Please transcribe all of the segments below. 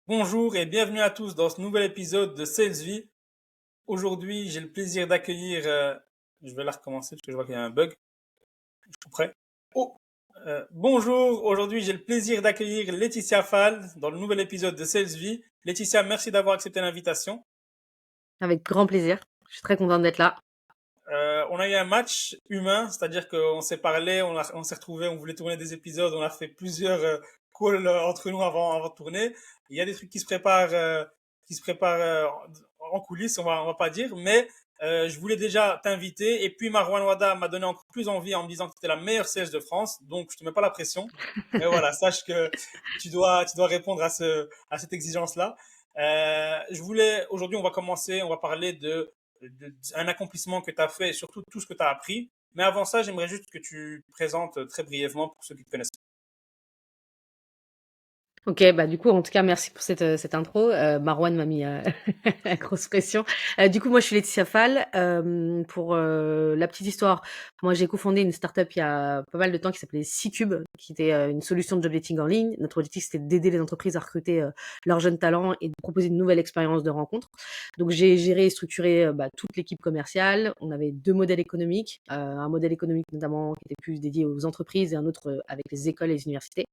Bonjour et bienvenue à tous dans ce nouvel épisode de SalesV. Aujourd'hui, j'ai le plaisir d'accueillir, je vais la recommencer parce que je vois qu'il y a un bug. Je suis prêt. Oh, bonjour. Aujourd'hui, j'ai le plaisir d'accueillir Laetitia Fall dans le nouvel épisode de SalesV. Laetitia, merci d'avoir accepté l'invitation. Avec grand plaisir. Je suis très contente d'être là. On a eu un match humain, c'est-à-dire qu'on s'est parlé, on s'est retrouvés, on voulait tourner des épisodes, on a fait plusieurs calls entre nous avant de tourner. Il y a des trucs qui se préparent en coulisses, on va pas dire, mais je voulais déjà t'inviter. Et puis Marwan Wada m'a donné encore plus envie en me disant que tu étais la meilleure sales de France, donc je te mets pas la pression. Mais voilà, sache que tu dois répondre à cette exigence-là. Aujourd'hui, on va parler un accomplissement que tu as fait et surtout tout ce que tu as appris. Mais avant ça, j'aimerais juste que tu te présentes très brièvement pour ceux qui te connaissent. Ok, bah du coup, en tout cas, merci pour cette intro. Marwan m'a mis la grosse pression. Du coup, moi, je suis Laetitia Fall. Pour la petite histoire, moi, j'ai cofondé une startup il y a pas mal de temps qui s'appelait C-Cube, qui était une solution de job dating en ligne. Notre objectif, c'était d'aider les entreprises à recruter leurs jeunes talents et de proposer une nouvelle expérience de rencontre. Donc, j'ai géré et structuré toute l'équipe commerciale. On avait deux modèles économiques, un modèle économique notamment qui était plus dédié aux entreprises et un autre avec les écoles et les universités.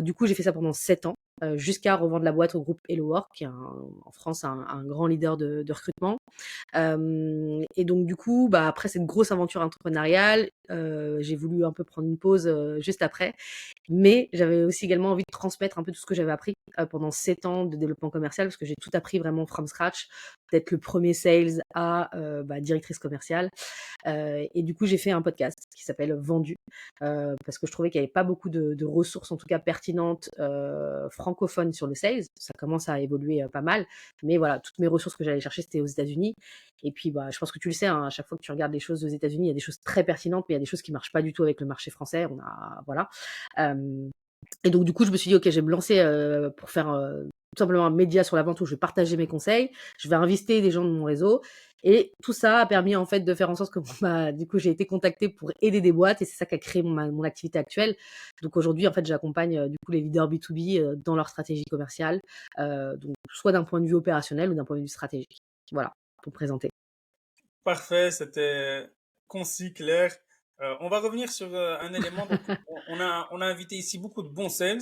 Du coup, j'ai fait ça pendant 7 ans, jusqu'à revendre la boîte au groupe Hello Work, qui est en France un grand leader de recrutement. Et donc du coup, bah, après cette grosse aventure entrepreneuriale, j'ai voulu un peu prendre une pause juste après. Mais j'avais aussi également envie de transmettre un peu tout ce que j'avais appris pendant 7 ans de développement commercial, parce que j'ai tout appris vraiment from scratch, d'être le premier sales à directrice commerciale. Et du coup, j'ai fait un podcast qui s'appelle Vendu, parce que je trouvais qu'il n'y avait pas beaucoup de ressources, en tout cas pertinentes, francophones sur le sales. Ça commence à évoluer pas mal. Mais voilà, toutes mes ressources que j'allais chercher, c'était aux États-Unis. Et puis, bah, je pense que tu le sais, hein, à chaque fois que tu regardes les choses aux États-Unis, il y a des choses très pertinentes, mais il y a des choses qui marchent pas du tout avec le marché français. Voilà. Euh, et donc, du coup, je me suis dit, OK, je vais me lancer pour faire tout simplement un média sur la vente où je vais partager mes conseils, je vais inviter des gens de mon réseau. Et tout ça a permis, en fait, de faire en sorte que, du coup, j'ai été contactée pour aider des boîtes et c'est ça qui a créé mon activité actuelle. Donc, aujourd'hui, en fait, j'accompagne, du coup, les leaders B2B dans leur stratégie commerciale, donc, soit d'un point de vue opérationnel ou d'un point de vue stratégique. Voilà, pour me présenter. Parfait, c'était concis, clair. On va revenir sur un élément. Donc, on a invité ici beaucoup de bons sales,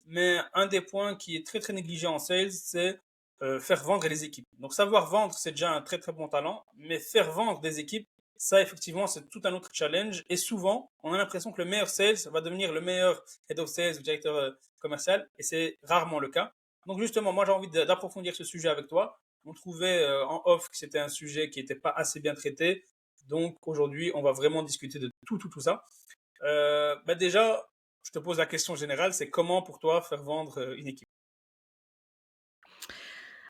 mais un des points qui est très très négligé en sales, c'est faire vendre les équipes. Donc, savoir vendre, c'est déjà un très très bon talent, mais faire vendre des équipes, ça effectivement, c'est tout un autre challenge. Et souvent, on a l'impression que le meilleur sales va devenir le meilleur head of sales ou directeur commercial, et c'est rarement le cas. Donc, justement, moi, j'ai envie d'approfondir ce sujet avec toi. On trouvait en off que c'était un sujet qui n'était pas assez bien traité. Donc aujourd'hui, on va vraiment discuter de tout ça. Déjà, je te pose la question générale, c'est comment pour toi faire vendre une équipe?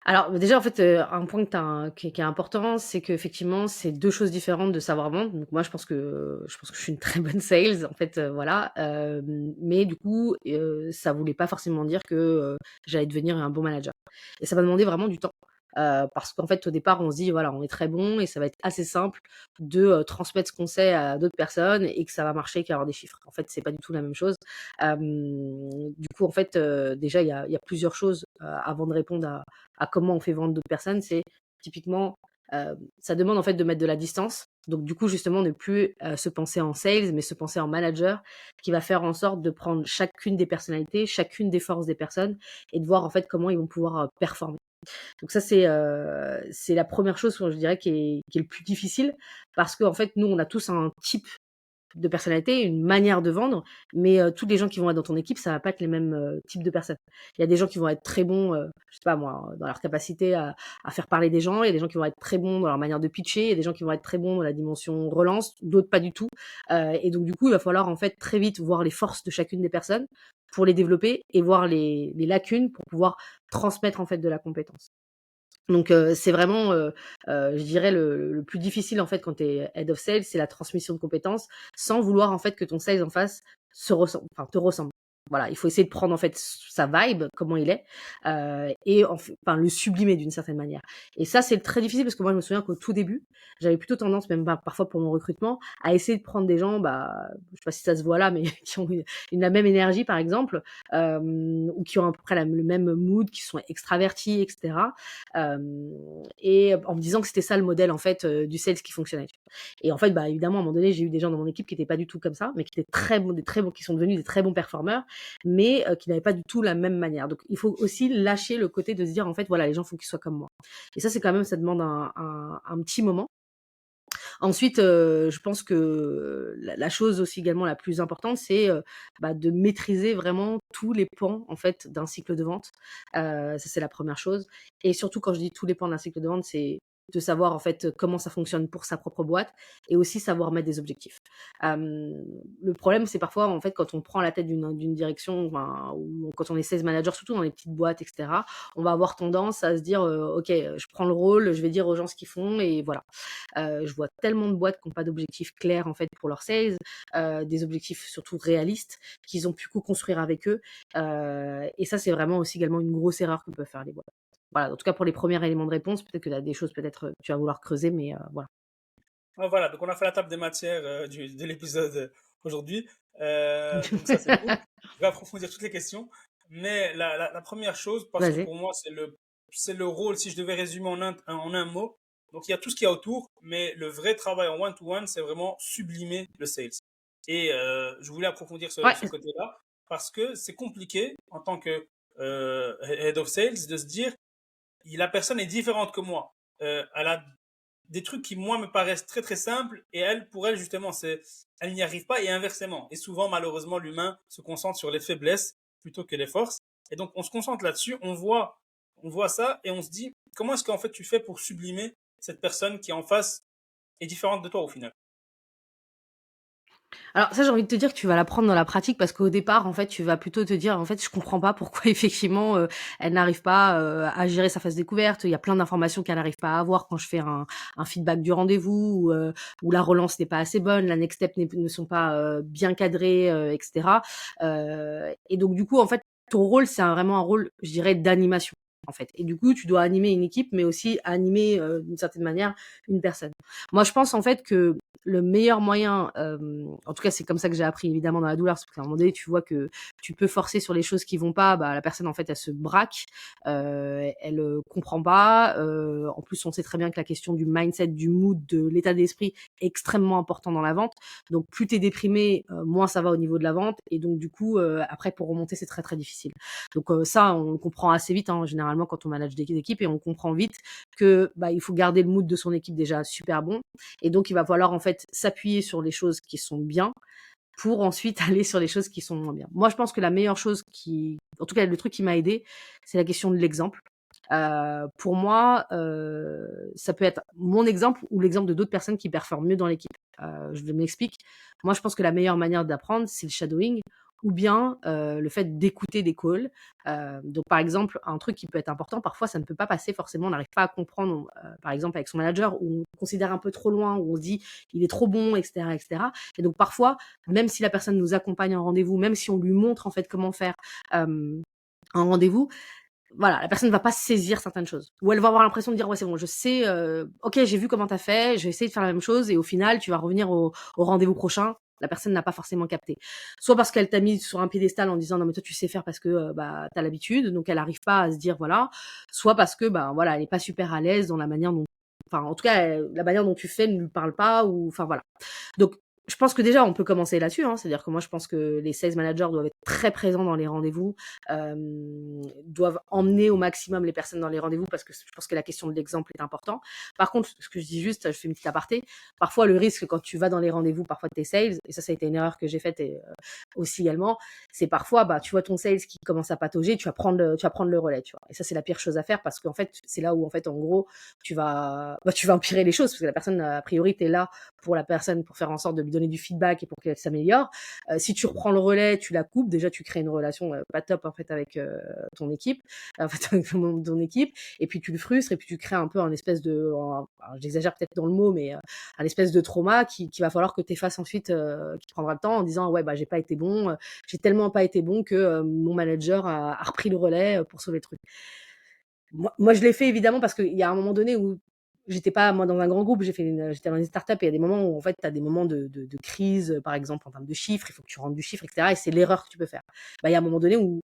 Alors, déjà, en fait, un point que qui est important, c'est qu'effectivement, c'est 2 choses différentes de savoir vendre. Donc moi, je pense que je suis une très bonne sales, en fait, voilà. Mais du coup, ça voulait pas forcément dire que, j'allais devenir un bon manager. Et ça m'a demandé vraiment du temps. Parce qu'en fait, au départ, on se dit: «Voilà, on est très bon et ça va être assez simple de, transmettre ce qu'on sait à d'autres personnes et que ça va marcher, qu'il va y avoir des chiffres». En fait, c'est pas du tout la même chose. Du coup, en fait, déjà, il y a plusieurs choses, avant de répondre à comment on fait vendre d'autres personnes. C'est typiquement, ça demande en fait de mettre de la distance. Donc du coup, justement, ne plus se penser en sales, mais se penser en manager qui va faire en sorte de prendre chacune des personnalités, chacune des forces des personnes et de voir en fait comment ils vont pouvoir performer. Donc ça, c'est la première chose, je dirais, qui est le plus difficile parce qu'en fait, nous, on a tous un type de personnalité, une manière de vendre, mais tous les gens qui vont être dans ton équipe, ça va pas être les mêmes types de personnes. Il y a des gens qui vont être très bons, je sais pas moi, dans leur capacité à faire parler des gens. Il y a des gens qui vont être très bons dans leur manière de pitcher. Il y a des gens qui vont être très bons dans la dimension relance, d'autres pas du tout. Et donc du coup, il va falloir en fait très vite voir les forces de chacune des personnes pour les développer et voir les lacunes pour pouvoir transmettre en fait de la compétence. Donc c'est vraiment, je dirais le plus difficile en fait quand tu es head of sales, c'est la transmission de compétences, sans vouloir en fait que ton sales en face te ressemble. Voilà, il faut essayer de prendre en fait sa vibe, comment il est, et enfin le sublimer d'une certaine manière. Et ça, c'est très difficile parce que moi, je me souviens qu'au tout début, j'avais plutôt tendance, même parfois pour mon recrutement, à essayer de prendre des gens, je sais pas si ça se voit là, mais qui ont la même énergie, par exemple, ou qui ont à peu près le même mood, qui sont extravertis, etc. Et en me disant que c'était ça le modèle en fait du sales qui fonctionnait. Et en fait, évidemment, à un moment donné, j'ai eu des gens dans mon équipe qui n'étaient pas du tout comme ça, mais qui étaient très bons, qui sont devenus des très bons performeurs, mais qui n'avaient pas du tout la même manière. Donc, il faut aussi lâcher le côté de se dire, en fait, voilà, les gens, faut qu'ils soient comme moi. Et ça, c'est quand même, ça demande un petit moment. Ensuite, je pense que la chose aussi également la plus importante, c'est, de maîtriser vraiment tous les pans, en fait, d'un cycle de vente. Ça, c'est la première chose et surtout quand je dis tous les pans d'un cycle de vente, c'est de savoir, en fait, comment ça fonctionne pour sa propre boîte et aussi savoir mettre des objectifs. Le problème, c'est parfois, en fait, quand on prend la tête d'une direction, enfin, ou quand on est sales manager, surtout dans les petites boîtes et cetera, on va avoir tendance à se dire, «OK, je prends le rôle, je vais dire aux gens ce qu'ils font et voilà». Je vois tellement de boîtes qui n'ont pas d'objectifs clairs en fait pour leurs sales, des objectifs surtout réalistes qu'ils ont pu co-construire avec eux. Et ça, c'est vraiment aussi également une grosse erreur que peuvent faire les boîtes. Voilà, en tout cas pour les premiers éléments de réponse, peut-être que tu as des choses, peut-être tu vas vouloir creuser, mais voilà. Ah, voilà, donc on a fait la table des matières de l'épisode aujourd'hui. Donc ça, c'est cool. Je vais approfondir toutes les questions. Mais la première chose, parce que Vas-y. pour moi, c'est le rôle, si je devais résumer en un mot. Donc il y a tout ce qu'il y a autour, mais le vrai travail en one-to-one, c'est vraiment sublimer le sales. Et je voulais approfondir Ouais, ce côté-là, parce que c'est compliqué en tant que head of sales de se dire, la personne est différente que moi. Elle a des trucs qui, moi, me paraissent très, très simples. Et elle, pour elle, justement, elle n'y arrive pas et inversement. Et souvent, malheureusement, l'humain se concentre sur les faiblesses plutôt que les forces. Et donc, on se concentre là-dessus. On voit ça et on se dit, comment est-ce qu'en fait tu fais pour sublimer cette personne qui en face est différente de toi au final? alors ça, j'ai envie de te dire que tu vas l'apprendre dans la pratique parce qu'au départ, en fait, tu vas plutôt te dire: «En fait, je comprends pas pourquoi effectivement, elle n'arrive pas, à gérer sa phase découverte. Il y a plein d'informations qu'elle n'arrive pas à avoir quand je fais un feedback du rendez-vous ou la relance n'est pas assez bonne, la next step ne sont pas, bien cadrées, et cetera». Et donc du coup, en fait, ton rôle, c'est vraiment un rôle, je dirais, d'animation, en fait. Et du coup, tu dois animer une équipe, mais aussi animer, d'une certaine manière, une personne. Moi, je pense en fait que le meilleur moyen, en tout cas, c'est comme ça que j'ai appris évidemment dans la douleur, parce qu'à un moment donné, tu vois que tu peux forcer sur les choses qui vont pas, la personne en fait, elle se braque, elle, comprend pas, en plus, on sait très bien que la question du mindset, du mood, de l'état d'esprit est extrêmement important dans la vente. Donc plus tu es déprimé, moins ça va au niveau de la vente et donc du coup, après pour remonter, c'est très, très difficile. Donc ça, on le comprend assez vite, hein, généralement quand on manage des équipes et on comprend vite que, il faut garder le mood de son équipe déjà super bon et donc il va falloir en fait s'appuyer sur les choses qui sont bien pour ensuite aller sur les choses qui sont moins bien. Moi, je pense que la meilleure chose en tout cas le truc qui m'a aidée, c'est la question de l'exemple. Pour moi, ça peut être mon exemple ou l'exemple de d'autres personnes qui performent mieux dans l'équipe. Je m'explique. Moi, je pense que la meilleure manière d'apprendre, c'est le shadowing ou bien, le fait d'écouter des calls. Donc par exemple, un truc qui peut être important, parfois ça ne peut pas passer forcément, on n'arrive pas à comprendre, par exemple avec son manager où on considère un peu trop loin, où on se dit: «Il est trop bon» et cetera et cetera. Et donc parfois, même si la personne nous accompagne en rendez-vous, même si on lui montre en fait comment faire, un rendez-vous, voilà, la personne ne va pas saisir certaines choses. Ou elle va avoir l'impression de dire: «Ouais, c'est bon, je sais, OK, j'ai vu comment tu as fait, je vais essayer de faire la même chose» et au final, tu vas revenir au rendez-vous prochain. La personne n'a pas forcément capté. Soit parce qu'elle t'a mis sur un piédestal en disant: «Non, mais toi, tu sais faire parce que, tu as l'habitude», donc elle arrive pas à se dire voilà. Soit parce que, voilà, elle est pas super à l'aise dans la manière dont enfin, en tout cas, la manière dont tu fais ne lui parle pas ou enfin, voilà. Donc, je pense que déjà, on peut commencer là-dessus, hein. C'est-à-dire que moi, je pense que les sales managers doivent être très présents dans les rendez-vous, doivent emmener au maximum les personnes dans les rendez-vous parce que je pense que la question de l'exemple est important. Par contre, ce que je dis juste, je fais une petite aparté, parfois le risque quand tu vas dans les rendez-vous, parfois de tes sales, et ça a été une erreur que j'ai faite et aussi également, c'est parfois, tu vois ton sales qui commence à patauger, tu vas prendre le relais, tu vois? Et ça, c'est la pire chose à faire parce qu'en fait, c'est là où en fait, en gros, tu vas empirer les choses parce que la personne, a priori, tu es là pour la personne, pour faire en sorte de lui donner du feedback et pour qu'elle s'améliore. Si tu reprends le relais, tu la coupes, déjà tu crées une relation pas top en fait avec ton équipe, en fait avec ton équipe, et puis tu le frustres et puis tu crées un peu un espèce de, alors, j'exagère peut-être dans le mot, mais un espèce de trauma qui va falloir que tu effaces ensuite, qui prendra le temps en disant ouais bah j'ai pas été bon, j'ai tellement pas été bon que mon manager a repris le relais pour sauver le truc. Moi je l'ai fait évidemment parce qu'il y a un moment donné où j'étais pas moi dans un grand groupe, j'étais dans une start-up et il y a des moments où en fait tu as des moments de crise, par exemple en termes de chiffres, il faut que tu rendes du chiffre, etc. Et c'est l'erreur que tu peux faire. Bah, il y a un moment donné où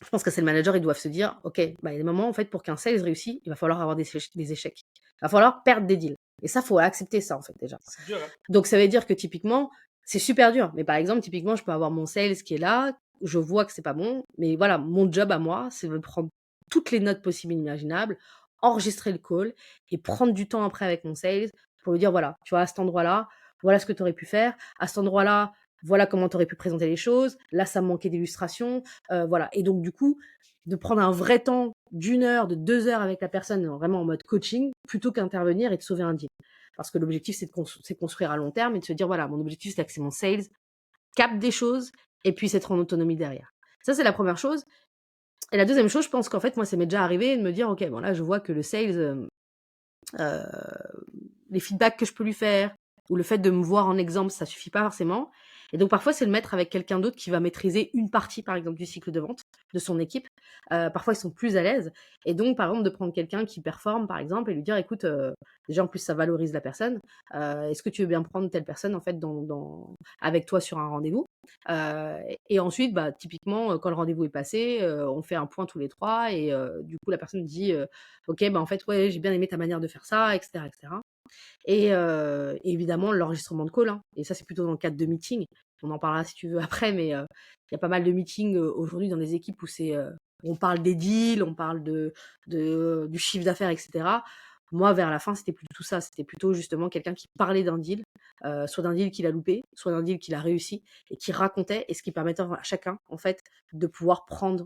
je pense que c'est le manager, ils doivent se dire, ok, bah, il y a des moments en fait pour qu'un sales réussisse, il va falloir avoir des échecs. Il va falloir perdre des deals. Et ça, faut accepter ça en fait déjà. C'est dur, hein. Donc ça veut dire que typiquement, c'est super dur. Mais par exemple, typiquement, je peux avoir mon sales qui est là, je vois que c'est pas bon, mais voilà, mon job à moi, c'est de prendre toutes les notes possibles et imaginables, enregistrer le call et prendre du temps après avec mon sales pour lui dire, voilà, tu vois, à cet endroit-là, voilà ce que tu aurais pu faire. À cet endroit-là, voilà comment tu aurais pu présenter les choses. Là, ça me manquait d'illustration. Voilà. Et donc, du coup, de prendre un vrai temps d'1 heure, de 2 heures avec la personne, vraiment en mode coaching, plutôt qu'intervenir et de sauver un deal. Parce que l'objectif, c'est de construire à long terme et de se dire, voilà, mon objectif, c'est que c'est mon sales capte des choses et puisse être en autonomie derrière. Ça, c'est la première chose. Et la deuxième chose, je pense qu'en fait, moi, ça m'est déjà arrivé de me dire, ok, bon, là, je vois que le sales, euh, les feedbacks que je peux lui faire, ou le fait de me voir en exemple, ça suffit pas forcément. Et donc parfois, c'est le mettre avec quelqu'un d'autre qui va maîtriser une partie, par exemple, du cycle de vente de son équipe. Parfois, ils sont plus à l'aise. Et donc, par exemple, de prendre quelqu'un qui performe, par exemple, et lui dire, écoute, déjà, en plus, ça valorise la personne. Est-ce que tu veux bien prendre telle personne, en fait, avec toi sur un rendez-vous. Et ensuite, bah, typiquement, quand le rendez-vous est passé, on fait un point tous les trois. Et du coup, la personne dit, ok, bah, en fait, ouais, j'ai bien aimé ta manière de faire ça, etc., etc. Et évidemment, l'enregistrement de call, hein. Et ça, c'est plutôt dans le cadre de meetings. On en parlera si tu veux après, mais il y a pas mal de meetings aujourd'hui dans des équipes où on parle des deals, on parle du chiffre d'affaires, etc. Moi, vers la fin, c'était plus tout ça. C'était plutôt justement quelqu'un qui parlait d'un deal, soit d'un deal qu'il a loupé, soit d'un deal qu'il a réussi, et qui racontait, et ce qui permettait à chacun, en fait, de pouvoir prendre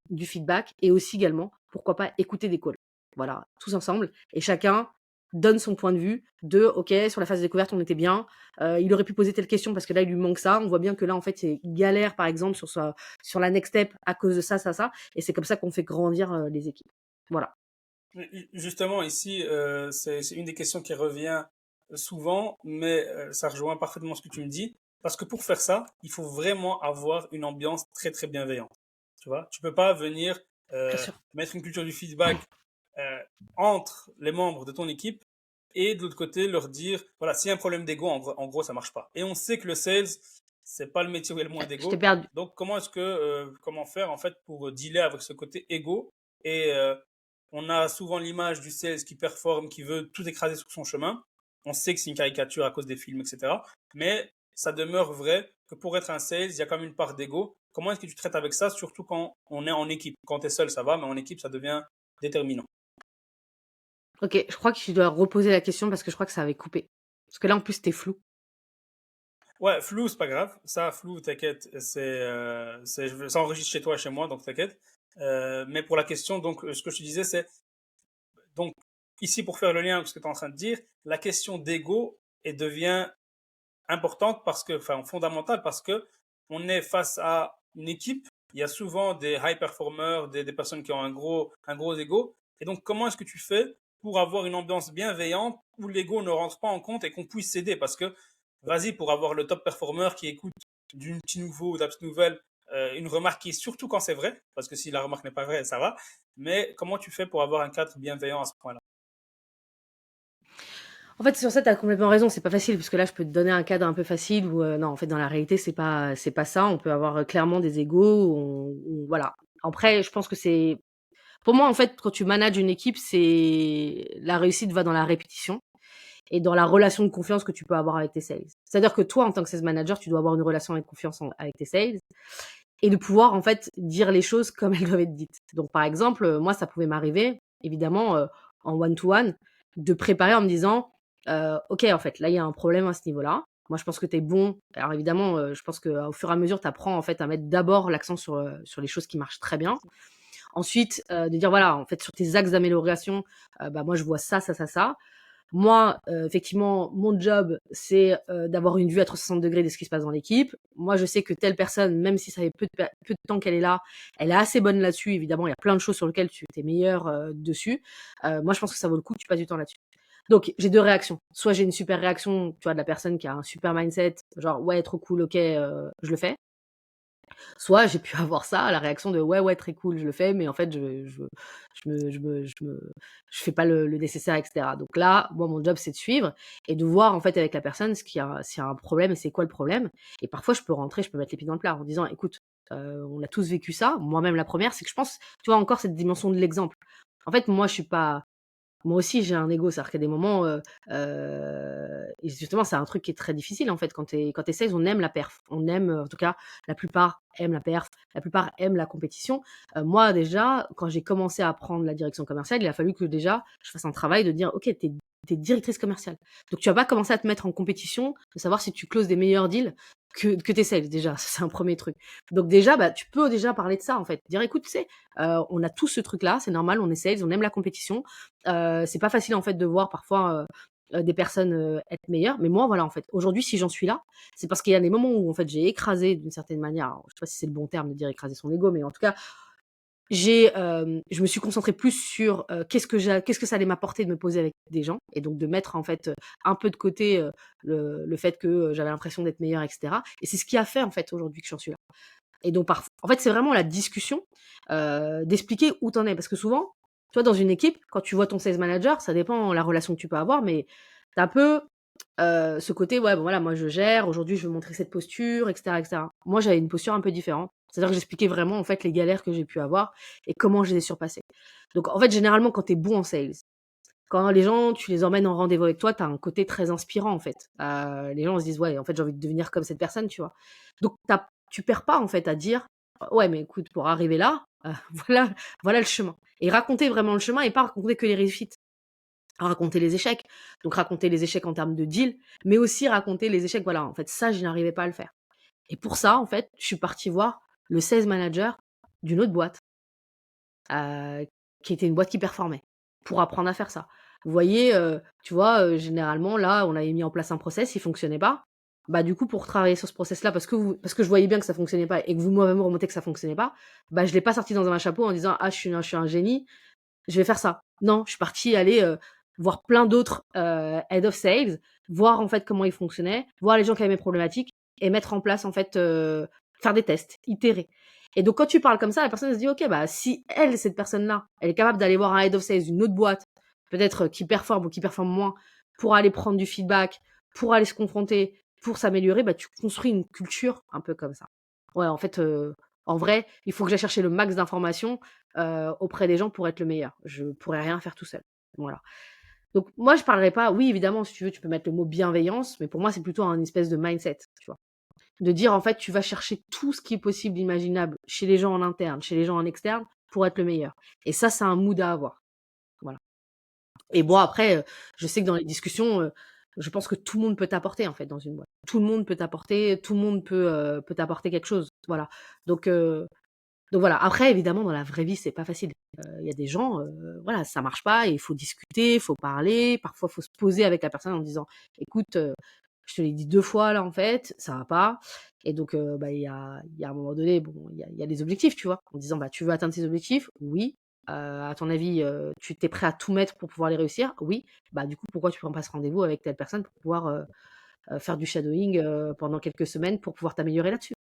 du feedback, et aussi également, pourquoi pas, écouter des calls. Voilà, tous ensemble, et chacun donne son point de vue de ok, sur la phase de découverte on était bien, il aurait pu poser telle question parce que là il lui manque ça, on voit bien que là en fait il galère par exemple sur la next step à cause de ça, et c'est comme ça qu'on fait grandir les équipes. Voilà. Justement, ici, c'est une des questions qui revient souvent, mais ça rejoint parfaitement ce que tu me dis. Parce que pour faire ça, il faut vraiment avoir une ambiance très très bienveillante. Tu vois, tu peux pas venir Bien sûr. mettre une culture du feedback euh, entre les membres de ton équipe et de l'autre côté leur dire, voilà, s'il y a un problème d'ego, en gros, ça marche pas. Et on sait que le sales, c'est pas le métier où il y a le moins Je t'ai d'ego. perdu. Donc, comment faire en fait pour dealer avec ce côté ego et on a souvent l'image du sales qui performe, qui veut tout écraser sur son chemin. On sait que c'est une caricature à cause des films, etc. Mais ça demeure vrai que pour être un sales, il y a quand même une part d'ego. Comment est-ce que tu traites avec ça, surtout quand on est en équipe? Quand tu es seul, ça va, mais en équipe, ça devient déterminant. Ok, je crois que tu dois reposer la question parce que je crois que ça avait coupé. Parce que là en plus c'était flou. Ouais, flou, c'est pas grave. Ça, flou, t'inquiète, ça enregistre chez toi, chez moi, donc t'inquiète. Mais pour la question, donc, ce que je te disais, c'est donc ici pour faire le lien avec ce que tu es en train de dire, la question d'ego devient importante enfin fondamentale parce que on est face à une équipe. Il y a souvent des high performers, des personnes qui ont un gros ego. Et donc, comment est-ce que tu fais pour avoir une ambiance bienveillante où l'ego ne rentre pas en compte et qu'on puisse s'aider? Parce que, vas-y, pour avoir le top performer qui écoute d'une petite nouveau ou de la petite nouvelle, une remarque qui est surtout quand c'est vrai, parce que si la remarque n'est pas vraie, ça va. Mais comment tu fais pour avoir un cadre bienveillant à ce point-là? En fait, sur ça, tu as complètement raison, c'est pas facile parce que là, je peux te donner un cadre un peu facile où non, en fait, dans la réalité, c'est pas ça. On peut avoir clairement des égos, voilà. Après, je pense que c'est pour moi, en fait, quand tu manages une équipe, c'est la réussite va dans la répétition et dans la relation de confiance que tu peux avoir avec tes sales. C'est-à-dire que toi, en tant que sales manager, tu dois avoir une relation de confiance avec tes sales et de pouvoir, en fait, dire les choses comme elles doivent être dites. Donc, par exemple, moi, ça pouvait m'arriver, évidemment, en one-to-one, de préparer en me disant, ok, en fait, là, il y a un problème à ce niveau-là. Moi, je pense que tu es bon. Alors, évidemment, je pense qu'au fur et à mesure, tu apprends, en fait, à mettre d'abord l'accent sur les choses qui marchent très bien. Ensuite, de dire, voilà, en fait, sur tes axes d'amélioration, bah, moi, je vois ça, ça, ça, ça. Moi, effectivement, mon job, c'est d'avoir une vue à 360 degrés de ce qui se passe dans l'équipe. Moi, je sais que telle personne, même si ça fait peu de temps qu'elle est là, elle est assez bonne là-dessus. Évidemment, il y a plein de choses sur lesquelles tu es meilleur dessus. Moi, je pense que ça vaut le coup que tu passes du temps là-dessus. Donc, j'ai deux réactions. Soit j'ai une super réaction, tu vois, de la personne qui a un super mindset, genre ouais, trop cool, ok, je le fais. Soit j'ai pu avoir ça, la réaction de ouais, ouais, très cool, je le fais, mais en fait, je fais pas le nécessaire, etc. Donc là, moi, mon job, c'est de suivre et de voir en fait avec la personne s'il y a un problème et c'est quoi le problème. Et parfois, je peux rentrer, je peux mettre les pieds dans le plat en disant, écoute, on a tous vécu ça. Moi-même, la première, c'est que je pense, tu vois, encore cette dimension de l'exemple. En fait, moi, je suis pas, moi aussi, j'ai un ego, c'est-à-dire qu'il y a des moments, et justement, c'est un truc qui est très difficile, en fait, quand tu sales, on aime la perf. On aime, en tout cas, la plupart aiment la perf, la plupart aiment la compétition. Moi, déjà, quand j'ai commencé à prendre la direction commerciale, il a fallu que déjà, je fasse un travail de dire: «OK, tu es directrice commerciale. Donc tu vas pas commencer à te mettre en compétition, de savoir si tu closes des meilleurs deals que tes sales», déjà. Ça, c'est un premier truc. Donc déjà, bah, tu peux déjà parler de ça, en fait. Dire: «Écoute, tu sais, on a tous ce truc-là, c'est normal, on est sales, on aime la compétition. C'est pas facile en fait de voir parfois des personnes être meilleures, mais moi voilà en fait aujourd'hui si j'en suis là, c'est parce qu'il y a des moments où en fait j'ai écrasé d'une certaine manière, alors, je sais pas si c'est le bon terme de dire écraser son ego, mais en tout cas je me suis concentrée plus sur qu'est-ce que ça allait m'apporter de me poser avec des gens et donc de mettre en fait un peu de côté le fait que j'avais l'impression d'être meilleure, etc. Et c'est ce qui a fait en fait aujourd'hui que j'en suis là. Et donc, en fait, c'est vraiment la discussion, d'expliquer où t'en es. Parce que souvent, tu vois, dans une équipe, quand tu vois ton sales manager, ça dépend la relation que tu peux avoir, mais tu un peu ce côté, ouais, bon voilà, moi je gère, aujourd'hui je veux montrer cette posture, etc., etc. Moi, j'avais une posture un peu différente. C'est-à-dire que j'expliquais vraiment, en fait, les galères que j'ai pu avoir et comment je les ai surpassées. Donc, en fait, généralement, quand tu es bon en sales, quand les gens, tu les emmènes en rendez-vous avec toi, tu as un côté très inspirant, en fait. Les gens se disent: «Ouais, en fait, j'ai envie de devenir comme cette personne», tu vois? Donc tu perds pas, en fait, à dire: «Ouais, mais écoute, pour arriver là, voilà le chemin» et raconter vraiment le chemin et pas raconter que les réussites. Raconter les échecs. Donc raconter les échecs en termes de deal, mais aussi raconter les échecs, voilà, en fait, ça, je n'arrivais pas à le faire. Et pour ça, en fait, je suis partie voir le sales manager d'une autre boîte heu, qui était une boîte qui performait, pour apprendre à faire ça. Vous voyez, tu vois, généralement là, on avait mis en place un process, il fonctionnait pas. Bah, du coup, pour travailler sur ce process-là, parce que je voyais bien que ça fonctionnait pas et que vous m'avez remonté que ça fonctionnait pas, bah, je l'ai pas sorti dans un chapeau en disant: «Ah, je suis un génie, je vais faire ça». Non, je suis partie aller, voir plein d'autres, head of sales, voir en fait comment ils fonctionnaient, voir les gens qui avaient mes problématiques et mettre en place en fait, faire des tests, itérer. Et donc quand tu parles comme ça, la personne elle se dit: «OK, bah, si elle, cette personne-là, elle est capable d'aller voir un head of sales d'une autre boîte, peut-être, qui performe ou qui performe moins, pour aller prendre du feedback, pour aller se confronter, pour s'améliorer», bah, tu construis une culture un peu comme ça. Ouais, en fait, en vrai, il faut que j'aille chercher le max d'informations, auprès des gens pour être le meilleur. Je pourrais rien faire tout seul. Voilà. Donc moi, je parlerais pas, oui, évidemment, si tu veux, tu peux mettre le mot bienveillance, mais pour moi, c'est plutôt un espèce de mindset, tu vois? De dire, en fait, tu vas chercher tout ce qui est possible, imaginable, chez les gens en interne, chez les gens en externe, pour être le meilleur. Et ça, c'est un mood à avoir. Voilà. Et bon, après, je sais que dans les discussions, je pense que tout le monde peut t'apporter, en fait, dans une boîte. Tout le monde peut t'apporter, tout le monde peut t'apporter quelque chose. Voilà. Donc, heu donc voilà, après évidemment dans la vraie vie, c'est pas facile. Il y a des gens, voilà, ça marche pas et il faut discuter, il faut parler, parfois il faut se poser avec la personne en disant: «Écoute, je te l'ai dit 2 fois là en fait, ça va pas» et donc bah, il y a un moment donné, bon, il y a des objectifs, tu vois? En disant: «Bah, tu veux atteindre ces objectifs? Oui. À ton avis, tu es prêt à tout mettre pour pouvoir les réussir? Oui. Bah, du coup, pourquoi tu prends pas ce rendez-vous avec telle personne pour pouvoir, faire du shadowing, pendant quelques semaines pour pouvoir t'améliorer là-dessus?»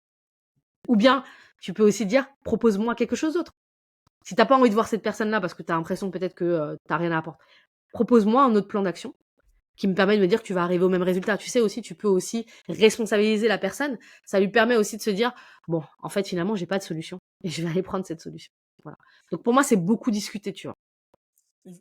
Ou bien, tu peux aussi dire: «Propose-moi quelque chose d'autre». Si tu as pas envie de voir cette personne-là parce que tu as l'impression peut-être que, tu as rien à apporter, propose-moi un autre plan d'action qui me permet de me dire que tu vas arriver au même résultat. Tu sais aussi, tu peux aussi responsabiliser la personne. Ça lui permet aussi de se dire: «Bon, en fait, finalement, j'ai pas de solution et je vais aller prendre cette solution». Voilà. Donc pour moi, c'est beaucoup discuter, tu vois?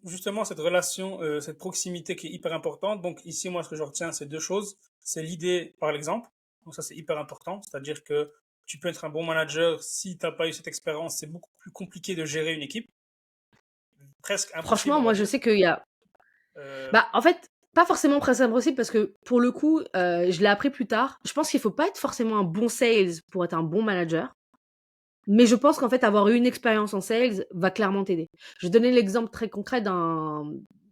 Justement, cette relation, cette proximité qui est hyper importante. Donc ici, moi, ce que je retiens, c'est deux choses. C'est l'idée par l'exemple. Donc ça, c'est hyper important. C'est-à-dire que tu peux être un bon manager si tu n'as pas eu cette expérience. C'est beaucoup plus compliqué de gérer une équipe. Presque impossible, Franchement, on va moi, je dire. sais qu'il y a Euh, bah, en fait, pas forcément presque impossible parce que pour le coup, je l'ai appris plus tard. Je pense qu'il faut pas être forcément un bon sales pour être un bon manager. Mais je pense qu'en fait, avoir eu une expérience en sales va clairement t'aider. Je vais donner l'exemple très concret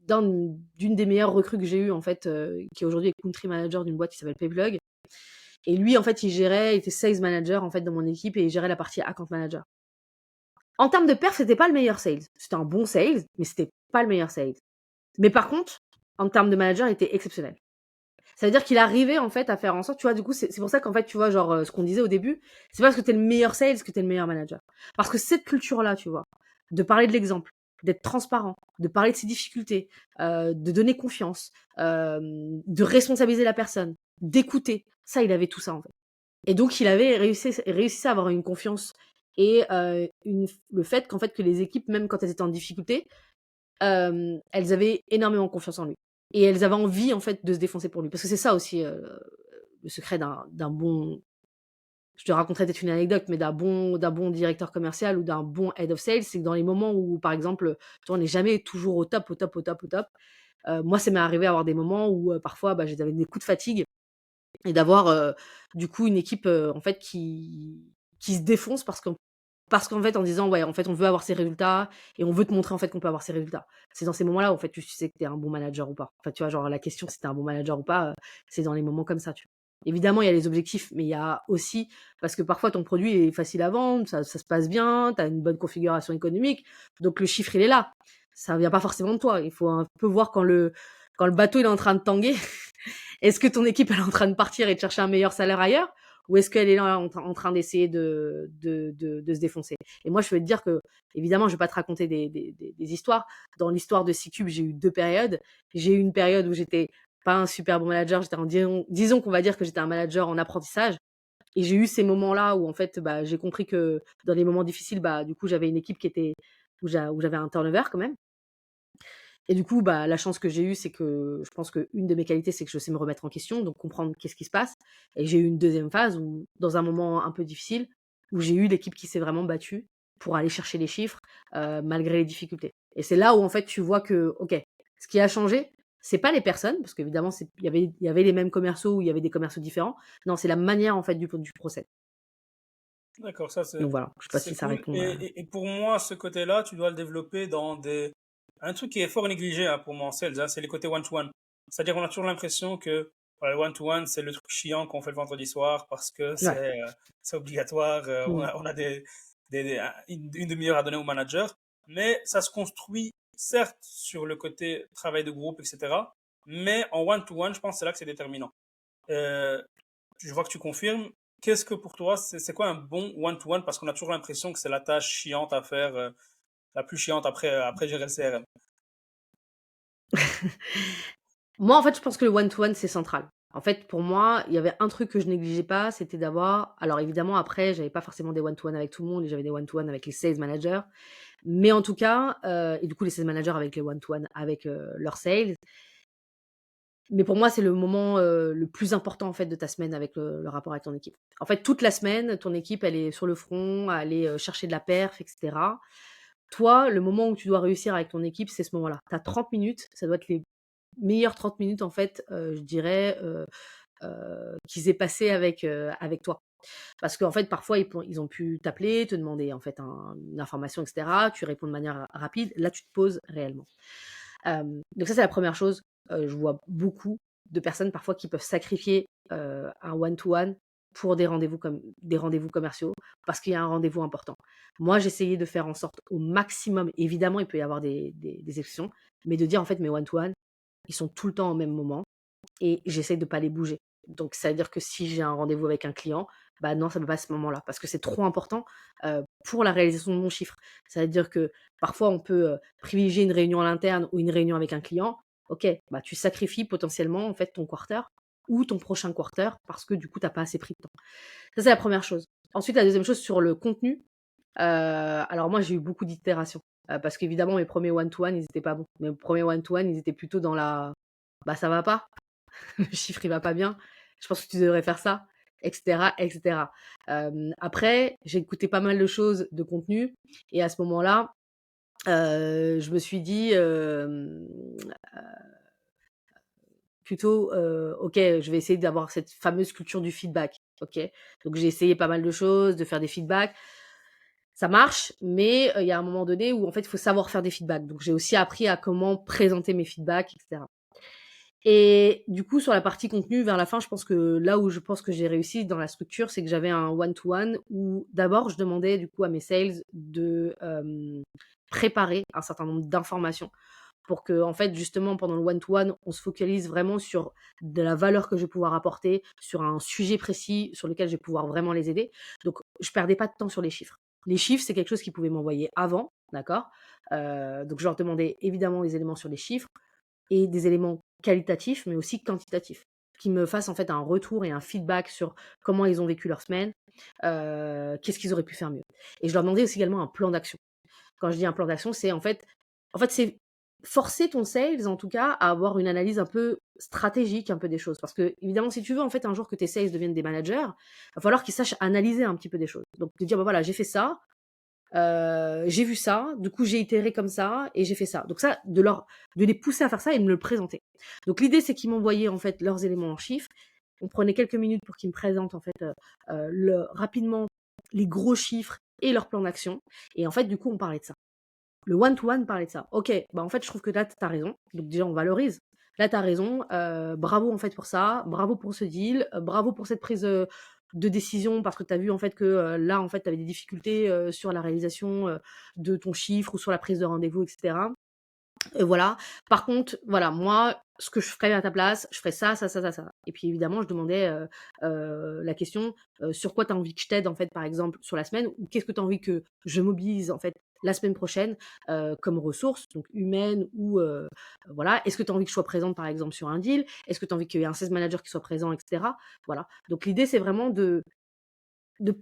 d'une des meilleures recrues que j'ai eues, en fait, qui aujourd'hui est country manager d'une boîte qui s'appelle Payplug. Et lui, en fait, il était sales manager, en fait, dans mon équipe et il gérait la partie account manager. En termes de perf, c'était pas le meilleur sales. C'était un bon sales, mais c'était pas le meilleur sales. Mais par contre, en termes de manager, il était exceptionnel. Ça veut dire qu'il arrivait, en fait, à faire en sorte, tu vois, du coup, c'est pour ça qu'en fait, tu vois, genre, ce qu'on disait au début, c'est pas parce que t'es le meilleur sales que t'es le meilleur manager. Parce que cette culture-là, tu vois, de parler de l'exemple, d'être transparent, de parler de ses difficultés, de donner confiance, de responsabiliser la personne, d'écouter, ça, il avait tout ça, en fait. Et donc, il avait réussi à avoir une confiance et le fait qu'en fait, que les équipes, même quand elles étaient en difficulté, elles avaient énormément confiance en lui. Et elles avaient envie, en fait, de se défoncer pour lui. Parce que c'est ça aussi, le secret d'un bon, je te raconterai peut-être une anecdote, mais d'un bon directeur commercial ou d'un bon head of sales, c'est que dans les moments où, par exemple, tu vois, on n'est jamais toujours au top, au top, au top, au top. Moi, ça m'est arrivé à avoir des moments où, parfois, bah, j'avais des coups de fatigue et d'avoir, du coup, une équipe, en fait, qui se défonce parce qu'en fait, en disant: «Ouais, en fait, on veut avoir ces résultats et on veut te montrer, en fait, qu'on peut avoir ces résultats». C'est dans ces moments-là, en fait, tu sais que tu es un bon manager ou pas. Enfin, tu vois, genre, la question si tu es un bon manager ou pas, c'est dans les moments comme ça, tu vois? Évidemment, il y a les objectifs, mais il y a aussi parce que parfois ton produit est facile à vendre, ça se passe bien, tu as une bonne configuration économique, donc le chiffre, il est là. Ça vient pas forcément de toi. Il faut un peu voir quand le bateau, il est en train de tanguer, est-ce que ton équipe, elle est en train de partir et de chercher un meilleur salaire ailleurs? Ou est-ce qu'elle est là en train d'essayer de se défoncer? Et moi, je veux te dire que, évidemment, je vais pas te raconter des histoires. Dans l'histoire de C-Cube, j'ai eu 2 périodes. J'ai eu une période où j'étais pas un super bon manager, j'étais disons qu'on va dire que j'étais un manager en apprentissage. Et j'ai eu ces moments-là où, en fait, bah, j'ai compris que dans les moments difficiles, bah, du coup, j'avais une équipe où j'avais un turnover quand même. Et du coup, bah, la chance que j'ai eue, c'est que je pense qu'une de mes qualités, c'est que je sais me remettre en question, donc comprendre qu'est-ce qui se passe. Et j'ai eu une deuxième phase où, dans un moment un peu difficile, où j'ai eu l'équipe qui s'est vraiment battue pour aller chercher les chiffres, malgré les difficultés. Et c'est là où, en fait, tu vois que, OK, ce qui a changé, c'est pas les personnes, parce qu'évidemment, il y avait les mêmes commerciaux ou il y avait des commerciaux différents. Non, c'est la manière, en fait, du process. D'accord, ça Donc voilà, je sais pas c'est si ça cool. répond à. Et pour moi, ce côté-là, tu dois le développer dans un truc qui est fort négligé hein, pour moi en sales, hein, c'est les côtés one-to-one. C'est-à-dire qu'on a toujours l'impression que voilà, le one-to-one, c'est le truc chiant qu'on fait le vendredi soir parce que Ouais. c'est obligatoire. Mmh. On a une demi-heure à donner au manager, mais ça se construit certes sur le côté travail de groupe, etc. Mais en one-to-one, je pense que c'est là que c'est déterminant. Euh, je vois que tu confirmes. Qu'est-ce que pour toi, c'est quoi un bon one-to-one? Parce qu'on a toujours l'impression que c'est la tâche chiante à faire, la plus chiante après gérer le CRM. Moi, en fait, je pense que le one-to-one, c'est central. En fait, pour moi, il y avait un truc que je négligeais pas, c'était d'avoir alors évidemment, après, j'avais pas forcément des one-to-one avec tout le monde et j'avais des one-to-one avec les sales managers. Mais en tout cas, et du coup, les sales managers avec les one-to-one avec, leurs sales. Mais pour moi, c'est le moment, le plus important, en fait, de ta semaine avec le rapport avec ton équipe. En fait, toute la semaine, ton équipe, elle est sur le front, à aller, chercher de la perf et cetera. Toi, le moment où tu dois réussir avec ton équipe, c'est ce moment-là. Tu as 30 minutes, ça doit être les meilleures 30 minutes, en fait, je dirais, qu'ils aient passé avec toi. Parce qu'en fait, parfois, ils ont pu t'appeler, te demander, en fait, une information et cetera. Tu réponds de manière rapide. Là, tu te poses réellement. Donc ça, c'est la première chose. Je vois beaucoup de personnes, parfois, qui peuvent sacrifier, un one to one pour des rendez-vous commerciaux, parce qu'il y a un rendez-vous important. Moi, j'essayais de faire en sorte au maximum évidemment, il peut y avoir des exceptions, mais de dire, en fait, mes one to one, ils sont tout le temps au même moment et j'essaie de pas les bouger. Donc ça veut dire que si j'ai un rendez-vous avec un client, bah non, ça peut pas à ce moment-là parce que c'est trop important, pour la réalisation de mon chiffre. Ça veut dire que parfois on peut, privilégier une réunion à l'interne ou une réunion avec un client. OK, bah tu sacrifies potentiellement en fait ton quarter ou ton prochain quarter parce que du coup tu as pas assez pris de temps. Ça, c'est la première chose. Ensuite, la deuxième chose sur le contenu, alors moi j'ai eu beaucoup d'itérations, parce qu'évidemment mes premiers one to one, ils étaient pas bons. Mes premiers one to one, ils étaient plutôt dans la: «Bah ça va pas, le chiffre il va pas bien, je pense que tu devrais faire ça, et cetera, et cetera. Après, j'ai écouté pas mal de choses de contenu et à ce moment-là, je me suis dit, plutôt, OK, je vais essayer d'avoir cette fameuse culture du feedback. OK? Donc j'ai essayé pas mal de choses, de faire des feedbacks. ça marche, mais il y a un moment donné où en fait, il faut savoir faire des feedbacks. Donc j'ai aussi appris à comment présenter mes feedbacks, et cetera. Et du coup, sur la partie contenu, vers la fin, je pense que là où je pense que j'ai réussi dans la structure, c'est que j'avais un one-to-one où d'abord, je demandais du coup à mes sales de préparer un certain nombre d'informations pour que, en fait, justement, pendant le one-to-one, on se focalise vraiment sur de la valeur que je vais pouvoir apporter, sur un sujet précis sur lequel je vais pouvoir vraiment les aider. Donc, je perdais pas de temps sur les chiffres. Les chiffres, c'est quelque chose qu'ils pouvaient m'envoyer avant, d'accord. Donc, je leur demandais évidemment des éléments sur les chiffres et des éléments qualitatifs, mais aussi quantitatifs, qui me fassent en fait un retour et un feedback sur comment ils ont vécu leur semaine, qu'est-ce qu'ils auraient pu faire mieux. Et je leur demandais aussi également un plan d'action. Quand je dis un plan d'action, c'est en fait, c'est forcer ton sales, en tout cas, à avoir une analyse un peu stratégique, un peu des choses. Parce que, évidemment, si tu veux, en fait, un jour que tes sales deviennent des managers, il va falloir qu'ils sachent analyser un petit peu des choses. Donc, te dire, bah voilà, j'ai fait ça, j'ai vu ça, du coup j'ai itéré comme ça et j'ai fait ça. Donc ça, de les pousser à faire ça et de me le présenter. Donc l'idée c'est qu'ils m'envoyaient en fait leurs éléments en chiffres. On prenait quelques minutes pour qu'ils me présentent en fait rapidement les gros chiffres et leur plan d'action. Et en fait du coup on parlait de ça. Le one-to-one parlait de ça. Ok, bah en fait je trouve que là t'as raison. Donc déjà on valorise. Là t'as raison. Bravo en fait pour ça. Bravo pour ce deal. Bravo pour cette prise de décision parce que tu as vu en fait que là en fait tu avais des difficultés sur la réalisation de ton chiffre ou sur la prise de rendez-vous, etc. Voilà. Par contre, voilà, moi, ce que je ferais à ta place, je ferais ça, ça, ça, ça, ça. Et puis évidemment, je demandais la question sur quoi tu as envie que je t'aide, en fait, par exemple, sur la semaine, ou qu'est-ce que tu as envie que je mobilise, en fait, la semaine prochaine, comme ressources, donc humaines ou voilà. Est-ce que tu as envie que je sois présente, par exemple, sur un deal? Est-ce que tu as envie qu'il y ait un sales manager qui soit présent, etc. Voilà. Donc l'idée, c'est vraiment de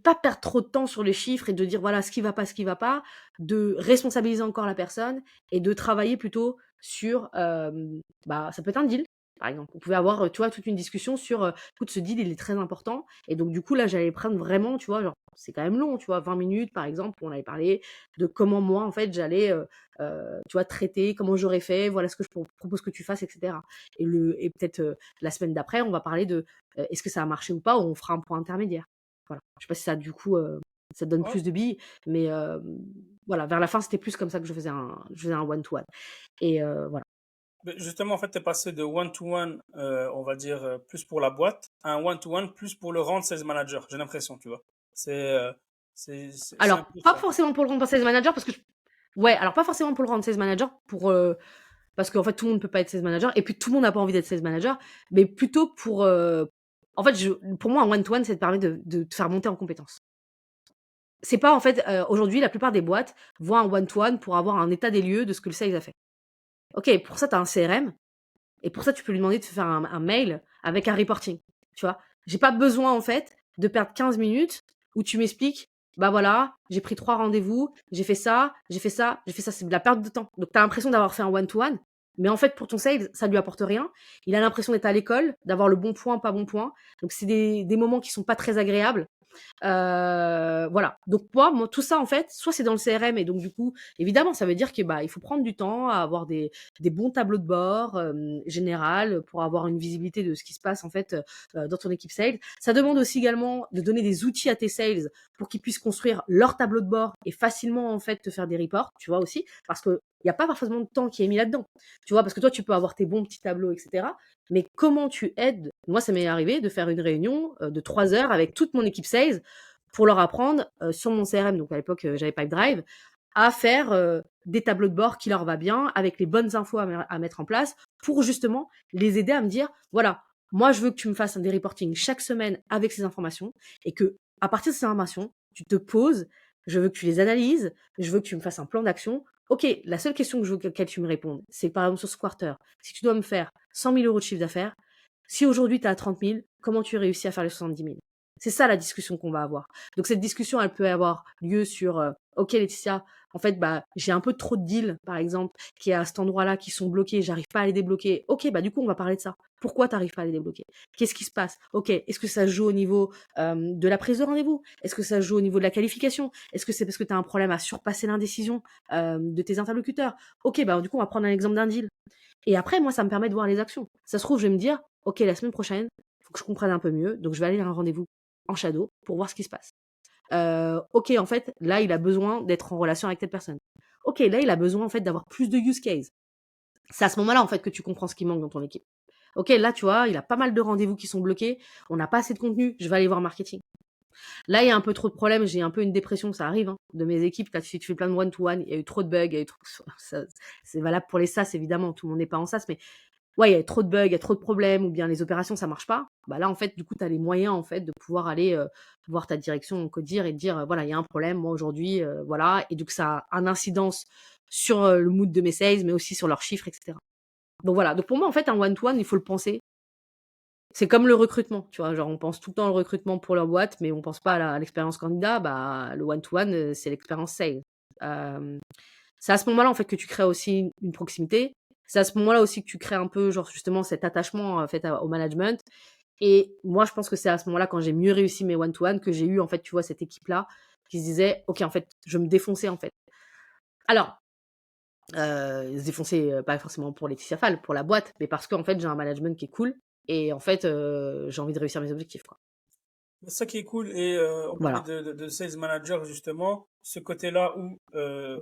pas perdre trop de temps sur les chiffres et de dire voilà ce qui va pas, de responsabiliser encore la personne et de travailler plutôt sur, bah, ça peut être un deal, par exemple. On pouvait avoir, tu vois, toute une discussion sur, écoute, ce deal, il est très important et donc du coup, là, j'allais prendre vraiment, tu vois, genre, c'est quand même long, tu vois, 20 minutes, par exemple, où on avait parlé de comment moi, en fait, j'allais, tu vois, traiter, comment j'aurais fait, voilà ce que je propose que tu fasses, et cetera. Et peut-être, la semaine d'après, on va parler de, est-ce que ça a marché ou pas? Ou on fera un point intermédiaire. Voilà. Je sais pas si ça, du coup, ça te donne Ouais. plus de billes, mais voilà, vers la fin, c'était plus comme ça que je faisais un one to one et voilà. Mais justement, en fait, tu es passé de one-to-one, on va dire, plus pour la boîte, à un one-to-one plus pour le rang de sales manager, j'ai l'impression, tu vois. C'est c'est un Alors, peu pas ça. forcément pour le rendre sales manager parce que ouais, alors pas forcément pour le rendre sales manager pour, parce qu'en fait, tout le monde ne peut pas être sales manager et puis tout le monde n'a pas envie d'être sales manager, mais plutôt pour, en fait, pour moi, un one to one, ça te permet de te faire monter en compétences. C'est pas en fait, aujourd'hui, la plupart des boîtes voient un one to one pour avoir un état des lieux de ce que le sales a fait. OK, pour ça, tu as un CRM. Et pour ça, tu peux lui demander de te faire un mail avec un reporting, tu vois? J'ai pas besoin, en fait, de perdre 15 minutes où tu m'expliques: «Bah, voilà, j'ai pris 3 rendez-vous, j'ai fait ça, j'ai fait ça, j'ai fait ça». C'est de la perte de temps. Donc tu as l'impression d'avoir fait un one to one, mais en fait, pour ton sales, ça lui apporte rien. Il a l'impression d'être à l'école, d'avoir le bon point, pas bon point. Donc c'est des moments qui sont pas très agréables. Voilà. Donc moi, tout ça en fait, soit c'est dans le CRM et donc du coup, évidemment, ça veut dire que bah il faut prendre du temps à avoir des bons tableaux de bord général pour avoir une visibilité de ce qui se passe en fait dans ton équipe sales. Ça demande aussi également de donner des outils à tes sales pour qu'ils puissent construire leur tableau de bord et facilement en fait te faire des reports, tu vois aussi, parce que il n'y a pas forcément de temps qui est mis là-dedans. Tu vois, parce que toi, tu peux avoir tes bons petits tableaux, etc. Mais comment tu aides? Moi, ça m'est arrivé de faire une réunion de 3 heures avec toute mon équipe sales pour leur apprendre sur mon CRM, donc à l'époque, j'avais Pipedrive, à faire des tableaux de bord qui leur va bien, avec les bonnes infos à mettre en place pour justement les aider à me dire, voilà, moi, je veux que tu me fasses des reporting chaque semaine avec ces informations et que à partir de ces informations, tu te poses, je veux que tu les analyses, je veux que tu me fasses un plan d'action. Ok, la seule question que je veux que tu me répondes, c'est par exemple sur ce quarter, si tu dois me faire 100 000 euros de chiffre d'affaires, si aujourd'hui tu es à 30 000, comment tu réussis à faire les 70 000? C'est ça la discussion qu'on va avoir. Donc cette discussion, elle peut avoir lieu sur OK Laetitia, en fait bah j'ai un peu trop de deals par exemple qui est à cet endroit-là qui sont bloqués, j'arrive pas à les débloquer. OK, bah du coup on va parler de ça. Pourquoi tu n'arrives pas à les débloquer? Qu'est-ce qui se passe? OK, est-ce que ça se joue au niveau de la prise de rendez-vous? Est-ce que ça se joue au niveau de la qualification? Est-ce que c'est parce que tu as un problème à surpasser l'indécision de tes interlocuteurs? OK, bah du coup on va prendre un exemple d'un deal. Et après, moi, ça me permet de voir les actions. Ça se trouve, je vais me dire, OK, la semaine prochaine, il faut que je comprenne un peu mieux. Donc, je vais aller à un rendez-vous en shadow pour voir ce qui se passe. OK, en fait, là, il a besoin d'être en relation avec telle personne. OK, là, il a besoin, en fait, d'avoir plus de use case. C'est à ce moment-là, en fait, que tu comprends ce qui manque dans ton équipe. OK, là, tu vois, il a pas mal de rendez-vous qui sont bloqués, on n'a pas assez de contenu, je vais aller voir marketing. Là, il y a un peu trop de problèmes, j'ai un peu une dépression, ça arrive, hein, de mes équipes. Quand tu fais plein de one-to-one, il y a eu trop de bugs, il y a eu trop... ça, c'est valable pour les SaaS, évidemment, tout le monde n'est pas en SaaS, mais ouais, il y a trop de bugs, il y a trop de problèmes, ou bien les opérations, ça marche pas. Bah là, en fait, du coup, tu as les moyens, en fait, de pouvoir aller voir ta direction codir et te dire, voilà, il y a un problème, moi, aujourd'hui, voilà. Et donc, ça a un incidence sur le mood de mes sales, mais aussi sur leurs chiffres, etc. Donc voilà. Donc pour moi, en fait, un one-to-one, il faut le penser. C'est comme le recrutement, tu vois. Genre, on pense tout le temps au recrutement pour leur boîte, mais on pense pas à l'expérience candidat. Bah, le one-to-one, c'est l'expérience sales. Euh, c'est à ce moment-là, en fait, que tu crées aussi une proximité. C'est à ce moment-là aussi que tu crées un peu, genre, justement, cet attachement, en fait, au management. Et moi, je pense que c'est à ce moment-là, quand j'ai mieux réussi mes one-to-one, que j'ai eu, en fait, tu vois, cette équipe-là, qui se disait, OK, en fait, je me défonçais, en fait. Alors, ils se défonçaient, pas forcément pour Laetitia Fall, pour la boîte, mais parce qu'en fait, j'ai un management qui est cool et en fait, j'ai envie de réussir mes objectifs, quoi. C'est ça qui est cool. Et on parlait Voilà. de sales manager, justement, ce côté-là où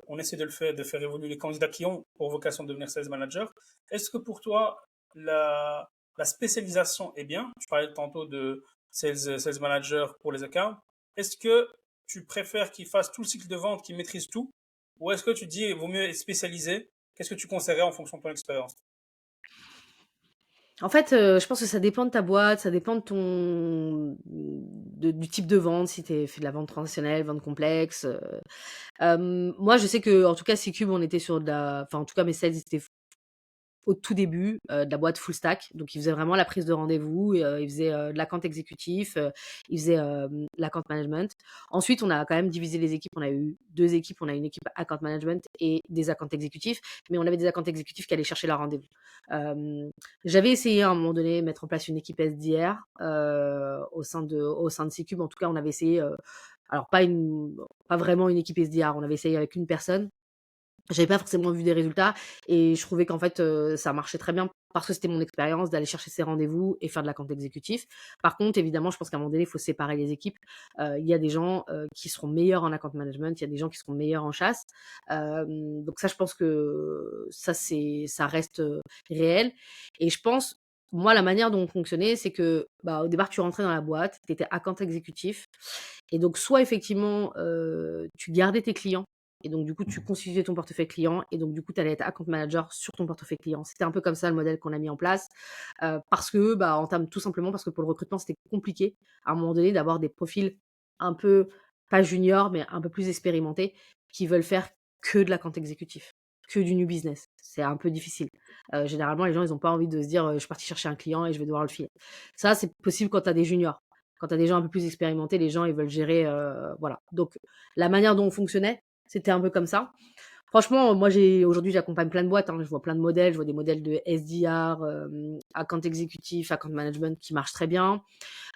on essaie de faire évoluer les candidats qui ont pour vocation de devenir sales manager. Est-ce que pour toi, la spécialisation est bien? Tu parlais tantôt de sales manager pour les accounts. Est-ce que tu préfères qu'ils fassent tout le cycle de vente, qu'ils maîtrisent tout? Ou est-ce que tu dis, il vaut mieux être spécialisé? Qu'est-ce que tu conseillerais en fonction de ton expérience? En fait, je pense que ça dépend de ta boîte, ça dépend de du type de vente, si tu fais de la vente transactionnelle, vente complexe, moi, je sais qu'en tout cas, C-Cube, on était sur de la enfin, en tout cas, mes sales, étaient au tout début, de la boîte full stack. Donc ils faisaient vraiment la prise de rendez-vous et ils faisaient, de l'account exécutif, ils faisaient, l'account management. Ensuite, on a quand même divisé les équipes. On a eu 2 équipes. On a une équipe account management et des account exécutifs, mais on avait des account exécutifs qui allaient chercher leurs rendez-vous. Hem, J'avais essayé à un moment donné de mettre en place une équipe SDR, au sein de C-Cube. En tout cas, on avait essayé, alors pas vraiment une équipe SDR, on avait essayé avec une personne. J'avais pas forcément vu des résultats et je trouvais qu'en fait, ça marchait très bien parce que c'était mon expérience d'aller chercher ces rendez-vous et faire de l'account exécutif. Par contre, évidemment, je pense qu'à un moment donné, il faut séparer les équipes. Il y a des gens, qui seront meilleurs en account management, il y a des gens qui seront meilleurs en chasse. Donc ça, je pense que ça reste, réel et je pense, moi, la manière dont on fonctionnait, c'est que, bah, au départ, tu rentrais dans la boîte, tu étais account exécutif et donc soit effectivement, tu gardais tes clients et donc du coup, tu constituais ton portefeuille client et donc du coup, tu allais être account manager sur ton portefeuille client. C'était un peu comme ça le modèle qu'on a mis en place, parce que, bah, en termes tout simplement parce que pour le recrutement, c'était compliqué à un moment donné d'avoir des profils un peu, pas juniors, mais un peu plus expérimentés, qui veulent faire que de l'account exécutif, que du new business. C'est un peu difficile. Généralement, les gens, ils ont pas envie de se dire, «Je suis parti chercher un client et je vais devoir le filer». Ça, c'est possible quand tu as des juniors. Quand tu as des gens un peu plus expérimentés, les gens, ils veulent gérer, voilà. Donc la manière dont on fonctionnait, c'était un peu comme ça. Franchement, moi, aujourd'hui, j'accompagne plein de boîtes, hein. Je vois plein de modèles. Je vois des modèles de SDR, account exécutif, account management qui marchent très bien.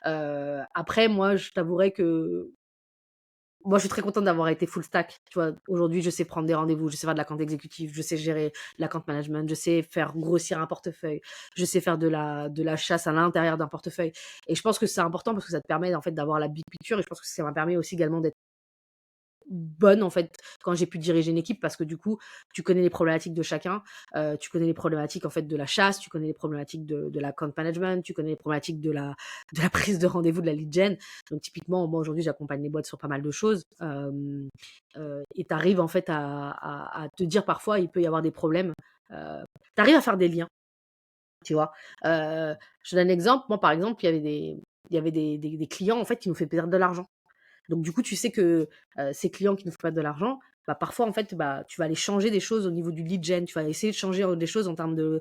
Après, moi, je t'avouerai que moi, je suis très contente d'avoir été full stack. Tu vois, aujourd'hui, je sais prendre des rendez-vous, je sais faire de l'account exécutif, je sais gérer l'account management, je sais faire grossir un portefeuille, je sais faire de la chasse à l'intérieur d'un portefeuille. Et je pense que c'est important parce que ça te permet, en fait, d'avoir la big picture et je pense que ça m'a permis aussi également d'être bonne en fait quand j'ai pu diriger une équipe parce que du coup tu connais les problématiques de chacun, tu connais les problématiques en fait de la chasse, tu connais les problématiques de la account management, tu connais les problématiques de la prise de rendez-vous, de la lead gen. Donc typiquement moi aujourd'hui j'accompagne les boîtes sur pas mal de choses, et tu arrives en fait à te dire parfois il peut y avoir des problèmes, tu arrives à faire des liens, tu vois? Je donne un exemple, moi par exemple il y avait des clients en fait qui nous fait perdre de l'argent. Donc du coup, tu sais que, ces clients qui ne font pas de l'argent, bah, parfois en fait, bah, tu vas aller changer des choses au niveau du lead gen. Tu vas essayer de changer, des choses en termes de,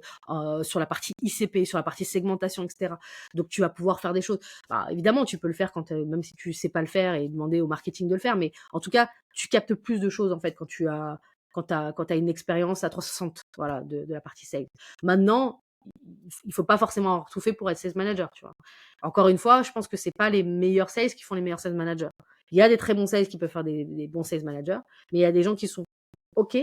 sur la partie ICP, sur la partie segmentation et cetera. Donc tu vas pouvoir faire des choses. Bah, évidemment, tu peux le faire quand, même si tu sais pas le faire et demander au marketing de le faire, mais en tout cas, tu captes plus de choses en fait quand tu as une expérience à 360, voilà, de la partie sales. Maintenant, il faut pas forcément avoir tout fait pour être sales manager, tu vois? Encore une fois, je pense que c'est pas les meilleurs sales qui font les meilleurs sales managers. Il y a des très bons sales qui peuvent faire des bons sales managers, mais il y a des gens qui sont OK,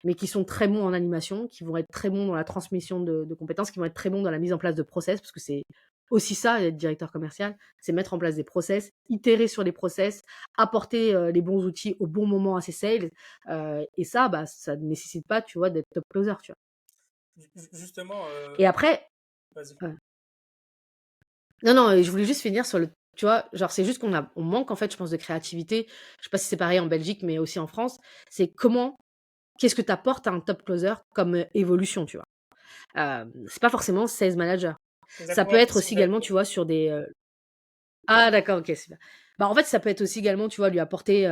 mais qui sont très bons en animation, qui vont être très bons dans la transmission de compétences, qui vont être très bons dans la mise en place de process, parce que c'est aussi ça, être directeur commercial, c'est mettre en place des process, itérer sur les process, apporter, les bons outils au bon moment à ses sales, et ça, bah, ça ne nécessite pas, tu vois, d'être top closer, tu vois? Justement, Et après vas-y. ouais. Non, non, je voulais juste finir sur le tu vois, genre, c'est juste on manque, en fait, je pense, de créativité. Je sais pas si c'est pareil en Belgique, mais aussi en France. C'est qu'est-ce que tu apportes à un top closer comme, évolution, tu vois? C'est pas forcément sales manager. C'est Ça peut exactement être ce que aussi j'allais également, dire. tu vois, sur des, ah d'accord, OK, super. Bah, en fait, ça peut être aussi également, tu vois, lui apporter,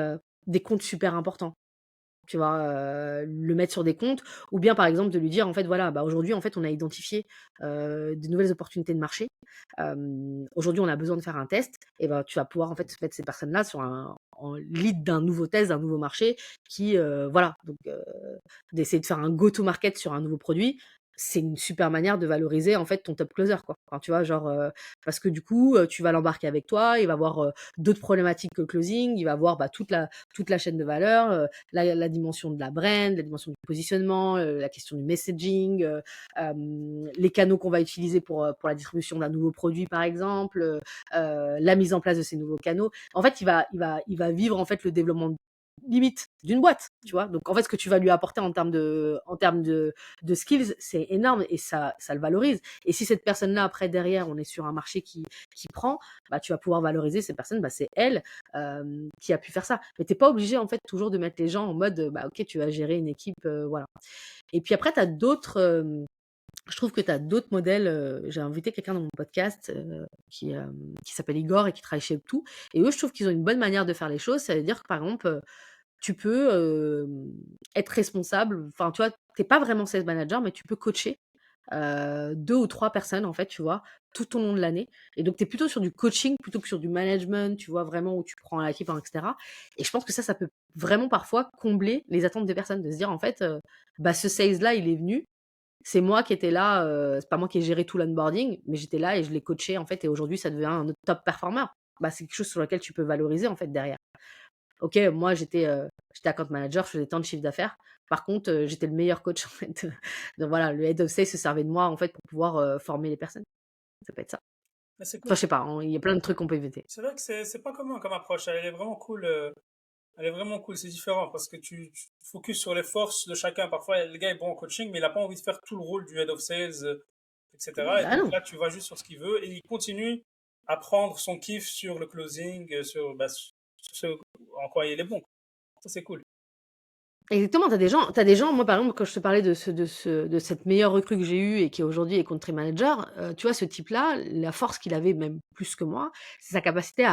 des comptes super importants. Tu vois? Le mettre sur des comptes ou bien, par exemple, de lui dire, en fait, voilà, bah, aujourd'hui, en fait, on a identifié, de nouvelles opportunités de marché. Aujourd'hui, on a besoin de faire un test et ben, tu vas pouvoir, en fait, mettre ces personnes-là sur en lead d'un nouveau test, d'un nouveau marché qui, voilà, donc d'essayer de faire un go to market sur un nouveau produit. C'est une super manière de valoriser, en fait, ton top closer, quoi. Enfin, tu vois? Genre, parce que du coup, tu vas l'embarquer avec toi, il va voir, d'autres problématiques que le closing, il va voir, bah, toute la chaîne de valeur, la dimension de la brand, la dimension du positionnement, la question du messaging, les canaux qu'on va utiliser pour la distribution d'un nouveau produit, par exemple, la mise en place de ces nouveaux canaux. En fait, il va vivre, en fait, le développement limite d'une boîte, tu vois? Donc en fait, ce que tu vas lui apporter en termes de skills, c'est énorme et ça le valorise. Et si cette personne-là, après, derrière, on est sur un marché qui prend, bah, tu vas pouvoir valoriser cette personne, bah, c'est elle, qui a pu faire ça. Mais tu es pas obligé, en fait, toujours de mettre les gens en mode, bah, OK, tu vas gérer une équipe, voilà. Et puis après, tu as d'autres, je trouve que tu as d'autres modèles, j'ai invité quelqu'un dans mon podcast, qui s'appelle Igor et qui travaille chez Upto et eux, je trouve qu'ils ont une bonne manière de faire les choses. Ça veut dire que, par exemple, tu peux, être responsable, enfin, tu vois, tu es pas vraiment sales manager, mais tu peux coacher, 2 ou 3 personnes, en fait, tu vois, tout au long de l'année et donc tu es plutôt sur du coaching plutôt que sur du management, tu vois, vraiment où tu prends l'équipe, hein, et cetera et je pense que ça peut vraiment parfois combler les attentes des personnes, de se dire, en fait, bah, ce sales là, il est venu, c'est moi qui étais là, c'est pas moi qui ai géré tout l'onboarding, mais j'étais là et je l'ai coaché, en fait et aujourd'hui, ça devient un autre top performer. Bah, c'est quelque chose sur lequel tu peux valoriser, en fait, derrière. OK, moi j'étais account manager, je faisais tant de chiffre d'affaires. Par contre, j'étais le meilleur coach en fait, donc voilà, le head of sales se servait de moi en fait pour pouvoir, former les personnes. Ça peut être ça. Mais c'est Enfin cool. je sais pas, hein, il y a plein de trucs qu'on peut éviter. C'est vrai que c'est pas commun comme approche. Elle est vraiment cool. Elle est vraiment cool. C'est différent parce que tu focuses sur les forces de chacun. Parfois, le gars est bon en coaching, mais il n'a pas envie de faire tout le rôle du head of sales, etc. Et Bah donc non, là, tu vas juste sur ce qu'il veut et il continue à prendre son kiff sur le closing, sur ce en quoi il est bon. Ça, c'est cool. exactement, tu as des gens, moi par exemple quand je te parlais de cette meilleure recrue que j'ai eue et qui aujourd'hui est country manager, tu vois ce type-là, la force qu'il avait même plus que moi, c'est sa capacité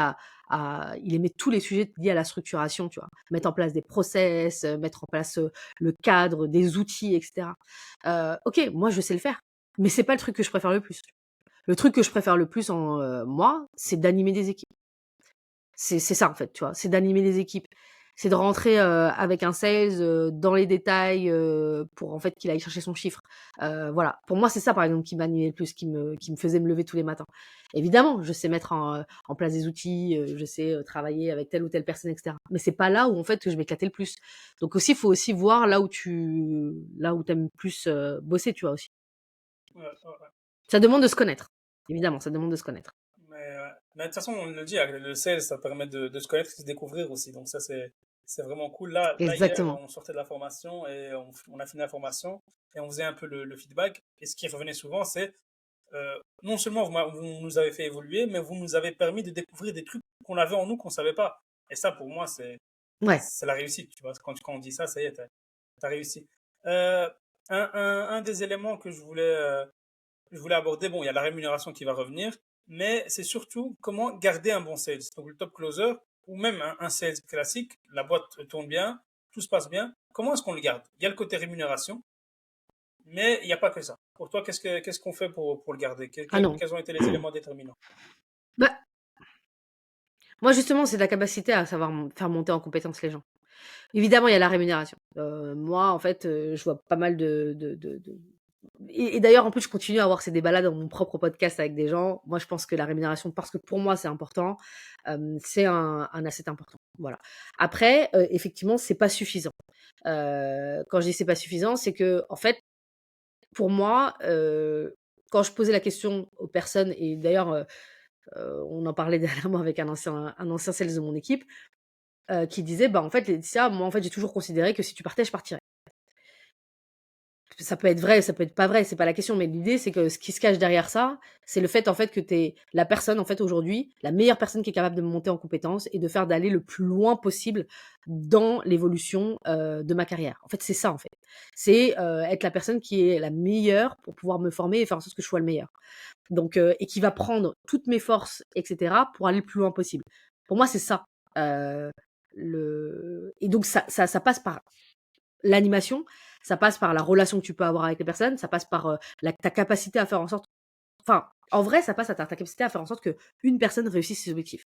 il aimait tous les sujets liés à la structuration, tu vois? Mettre en place des process, mettre en place, le cadre, des outils et cetera. OK, moi je sais le faire, mais c'est pas le truc que je préfère le plus. Le truc que je préfère le plus moi, c'est d'animer des équipes. C'est ça en fait, tu vois? C'est d'animer les équipes. C'est de rentrer, avec un sales, dans les détails, pour en fait qu'il aille chercher son chiffre. Voilà. Pour moi, c'est ça par exemple qui m'animait le plus, qui me faisait me lever tous les matins. Évidemment, je sais mettre en place des outils, je sais, travailler avec telle ou telle personne et cetera. Mais c'est pas là où en fait que je m'éclatais le plus. Donc aussi, il faut aussi voir là où tu aimes plus, bosser, tu vois aussi. Ouais, ouais, ouais. Ça demande de se connaître. Évidemment, ça demande de se connaître. Mais de toute façon, on le dit, avec le sales, ça permet de se connaître et de se découvrir aussi. Donc ça, c'est vraiment cool. Là, hier, Exactement. on sortait de la formation et on a fini la formation et on faisait un peu le feedback. Et ce qui revenait souvent, c'est non seulement vous nous avez fait évoluer, mais vous nous avez permis de découvrir des trucs qu'on avait en nous qu'on savait pas. Et ça, pour moi, Ouais. c'est la réussite. Tu vois, quand on dit ça, ça y est, t'as réussi. Euh, un des éléments que je voulais aborder, bon, il y a la rémunération qui va revenir, mais c'est surtout comment garder un bon sales. Donc le top closer, ou même un sales classique, la boîte tourne bien, tout se passe bien, comment est-ce qu'on le garde? Il y a le côté rémunération, mais il n'y a pas que ça. Pour toi, qu'est-ce qu'on fait pour le garder? Ah non. Quels ont été les éléments déterminants? Bah, moi, justement, c'est la capacité à savoir faire monter en compétence les gens. Évidemment, il y a la rémunération. Moi, en fait, je vois pas mal de et d'ailleurs, en plus, je continue à avoir ces débats-là dans mon propre podcast avec des gens. Moi, je pense que la rémunération, parce que pour moi, c'est important, c'est un asset important. Voilà. Après, effectivement, c'est pas suffisant. Quand je dis c'est pas suffisant, c'est que en fait, pour moi, quand je posais la question aux personnes et d'ailleurs, on en parlait dernièrement avec un ancien sales de mon équipe, qui disait: «Bah, en fait, Laetitia, moi, en fait, j'ai toujours considéré que si tu partais, je partirais». Ça peut être vrai, ça peut être pas vrai, c'est pas la question, mais l'idée, c'est que ce qui se cache derrière ça, c'est le fait, en fait, que tu es la personne, en fait, aujourd'hui, la meilleure personne qui est capable de me monter en compétences et de faire d'aller le plus loin possible dans l'évolution, de ma carrière. En fait, c'est ça, en fait. C'est, être la personne qui est la meilleure pour pouvoir me former et faire en sorte que je sois le meilleur. Donc et qui va prendre toutes mes forces et cetera pour aller le plus loin possible. Pour moi, c'est ça, heu, le et donc ça passe par l'animation, ça passe par la relation que tu peux avoir avec les personnes, ça passe par, la ta capacité à faire en sorte enfin, en vrai, ça passe à ta capacité à faire en sorte qu'une personne réussisse ses objectifs.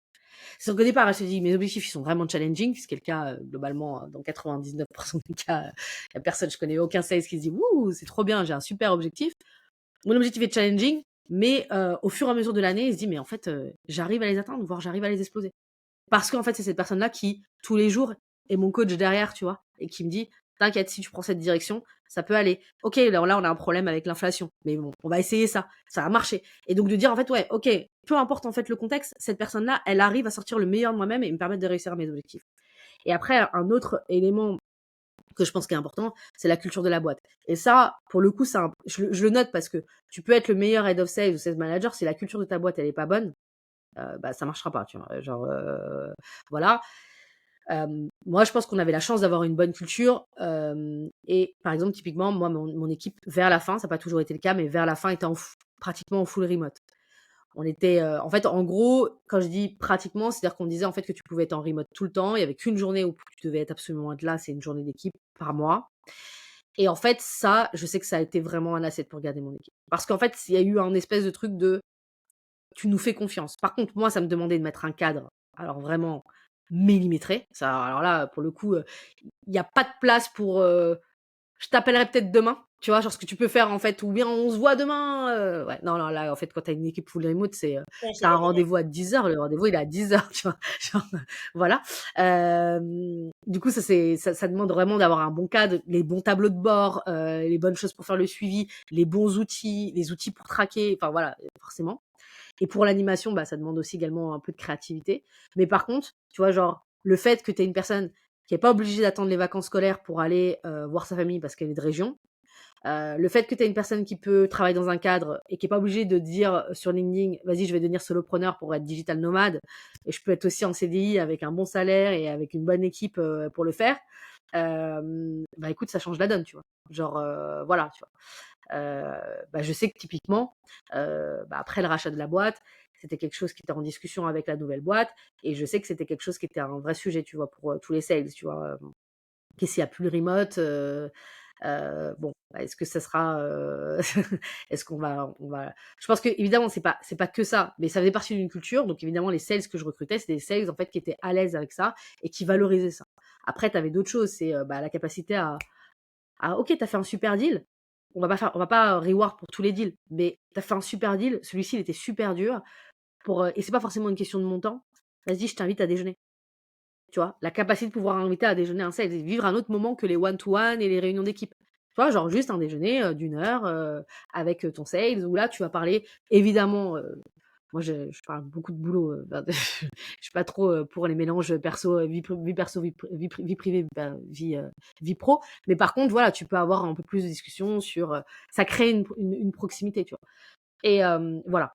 C'est qu'au départ, elle se dit: «Mes objectifs, ils sont vraiment challenging», ce qui est le cas, globalement, dans 99 des cas, il y a personne, je connais aucun sales qui se dit: «Wouh, c'est trop bien, j'ai un super objectif». Mon objectif est challenging, mais au fur et à mesure de l'année, il se dit: «Mais en fait, j'arrive à les atteindre, voire j'arrive à les exploser». Parce qu'en fait, c'est cette personne-là qui, tous les jours, est mon coach derrière, tu vois? Et qui me dit: «T'inquiète, si tu prends cette direction, ça peut aller. OK, là, on a un problème avec l'inflation, mais bon, on va essayer ça, ça va marcher». Et donc de dire en fait: «Ouais, OK, peu importe en fait le contexte, cette personne-là, elle arrive à sortir le meilleur de moi-même et me permettre de réussir mes objectifs». Et après, un autre élément que je pense qui est important, c'est la culture de la boîte. Et ça, pour le coup, ça, je le note parce que tu peux être le meilleur head of sales ou sales manager, si la culture de ta boîte, elle est pas bonne, bah, ça marchera pas, tu vois? Genre, voilà. Moi, je pense qu'on avait la chance d'avoir une bonne culture, et par exemple, typiquement, moi, mon équipe, vers la fin, ça n'a pas toujours été le cas, mais vers la fin, était pratiquement en full remote. On était, en fait, en gros, quand je dis pratiquement, c'est-à-dire qu'on disait, en fait, que tu pouvais être en remote tout le temps. Il y avait qu'une journée où tu devais être absolument être là, c'est une journée d'équipe par mois. Et en fait, ça, je sais que ça a été vraiment un asset pour garder mon équipe. Parce qu'en fait, il y a eu un espèce de truc de: «Tu nous fais confiance». Par contre, moi, ça me demandait de mettre un cadre, alors vraiment millimétré. Ça, alors là, pour le coup, il y a pas de place pour, je t'appellerai peut-être demain, tu vois? Genre ce que tu peux faire en fait ou bien on se voit demain, ouais, non, non, là, en fait, quand tu as une équipe full remote, c'est, On se tu as un voit demain. rendez-vous à 10 heures, le rendez-vous, il est à 10 heures, tu vois? Genre, voilà. Du coup, ça demande vraiment d'avoir un bon cadre, les bons tableaux de bord, les bonnes choses pour faire le suivi, les bons outils, les outils pour traquer, enfin voilà, forcément. Et pour l'animation, bah, ça demande aussi également un peu de créativité. Mais par contre, tu vois, genre, le fait que tu aies une personne qui est pas obligée d'attendre les vacances scolaires pour aller, voir sa famille parce qu'elle est de région, le fait que tu aies une personne qui peut travailler dans un cadre et qui est pas obligée de dire sur LinkedIn: «Vas-y, je vais devenir solopreneur pour être digital nomade et je peux être aussi en CDI avec un bon salaire et avec une bonne équipe, pour le faire», bah, écoute, ça change la donne, tu vois? Genre, voilà, tu vois? Bah, je sais que typiquement, bah, après le rachat de la boîte, c'était quelque chose qui était en discussion avec la nouvelle boîte et je sais que c'était quelque chose qui était un vrai sujet, tu vois? Pour, tous les sales, tu vois? Qu'est-ce qu'il y a plus le remote, bon, bah, est-ce que ça sera, est-ce qu'on va je pense qu'évidemment c'est pas que ça, mais ça faisait partie d'une culture, donc évidemment les sales que je recrutais, c'était des sales en fait qui étaient à l'aise avec ça et qui valorisaient ça. Après tu avais d'autres choses, c'est, bah, la capacité à OK, tu as fait un super deal, on va pas reward pour tous les deals, mais tu as fait un super deal, celui-ci il était super dur pour, et c'est pas forcément une question de montant. Vas-y, je t'invite à déjeuner. Tu vois? La capacité de pouvoir inviter à déjeuner un sales et vivre un autre moment que les one to one et les réunions d'équipe. Tu vois? Genre juste un déjeuner, d'1 heure, avec, ton sales où là tu vas parler évidemment, moi je parle beaucoup de boulot, bah, je suis pas trop, pour les mélanges perso, vie perso, vie privée, bah, vie pro. Mais par contre voilà, tu peux avoir un peu plus de discussions sur, ça crée une proximité, tu vois? Et voilà.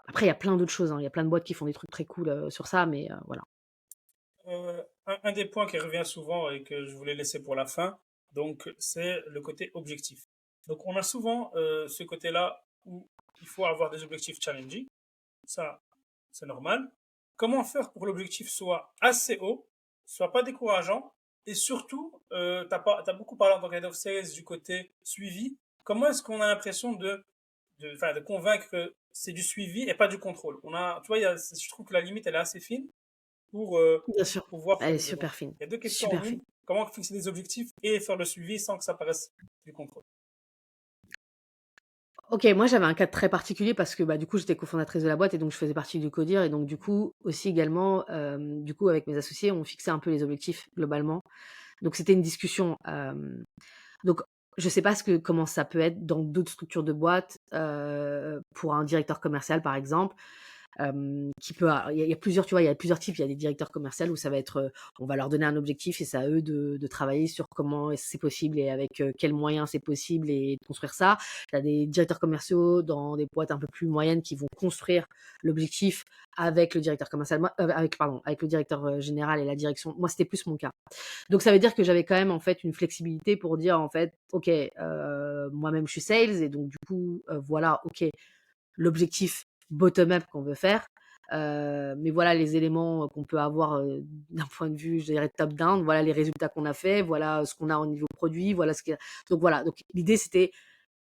Après il y a plein d'autres choses, hein, il y a plein de boîtes qui font des trucs très cool, sur ça, mais voilà. Un des points qui revient souvent et que je voulais laisser pour la fin, donc c'est le côté objectif. Donc on a souvent ce côté-là où il faut avoir des objectifs challenging, ça c'est normal. Comment faire pour que l'objectif soit assez haut, soit pas décourageant, et surtout, t'as beaucoup parlé en tant qu'head of sales du côté suivi. Comment est-ce qu'on a l'impression enfin, de convaincre que c'est du suivi et pas du contrôle? Tu vois, je trouve que la limite elle est assez fine pour Bien sûr, pouvoir elle faire est les deux. Donc, super fine, il y a deux questions en super une. fine. Comment fixer des objectifs et faire le suivi sans que ça paraisse du contrôle? OK, moi j'avais un cas très particulier parce que, bah, du coup, j'étais cofondatrice de la boîte et donc je faisais partie du CODIR et donc du coup, aussi également, du coup, avec mes associés, on fixait un peu les objectifs globalement. Donc c'était une discussion, donc je sais pas comment ça peut être dans d'autres structures de boîte, pour un directeur commercial, par exemple. Qui peut il y a plusieurs, tu vois, il y a plusieurs types. Il y a des directeurs commerciaux où ça va être, on va leur donner un objectif et c'est à eux de travailler sur comment c'est possible et avec, quels moyens c'est possible et de construire ça. Il y a des directeurs commerciaux dans des boîtes un peu plus moyennes qui vont construire l'objectif avec le directeur commercial, moi avec le directeur, général et la direction. Moi, c'était plus mon cas. Donc ça veut dire que j'avais quand même, en fait, une flexibilité pour dire, en fait: «OK, moi-même je suis sales et donc du coup, voilà, OK, l'objectif bottom up qu'on veut faire. Mais voilà les éléments qu'on peut avoir d'un point de vue, je dirais, top down. Voilà les résultats qu'on a fait, voilà ce qu'on a au niveau produit, voilà ce qu'il y a. Donc voilà, donc l'idée c'était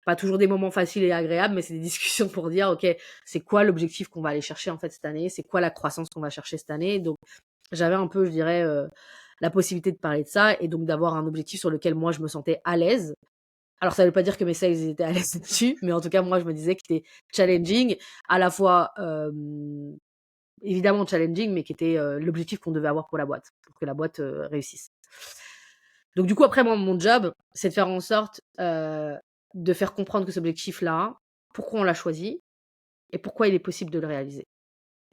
pas toujours des moments faciles et agréables, mais c'est des discussions pour dire ok, c'est quoi l'objectif qu'on va aller chercher en fait cette année, c'est quoi la croissance qu'on va chercher cette année. Donc j'avais un peu, je dirais, la possibilité de parler de ça et donc d'avoir un objectif sur lequel moi je me sentais à l'aise. Alors ça veut pas dire que mes sales ils étaient à l'aise dessus, mais en tout cas moi je me disais que c'était challenging, à la fois évidemment challenging, mais qui était l'objectif qu'on devait avoir pour la boîte, pour que la boîte réussisse. Donc du coup après moi mon job c'est de faire en sorte de faire comprendre que cet objectif-là, pourquoi on l'a choisi et pourquoi il est possible de le réaliser.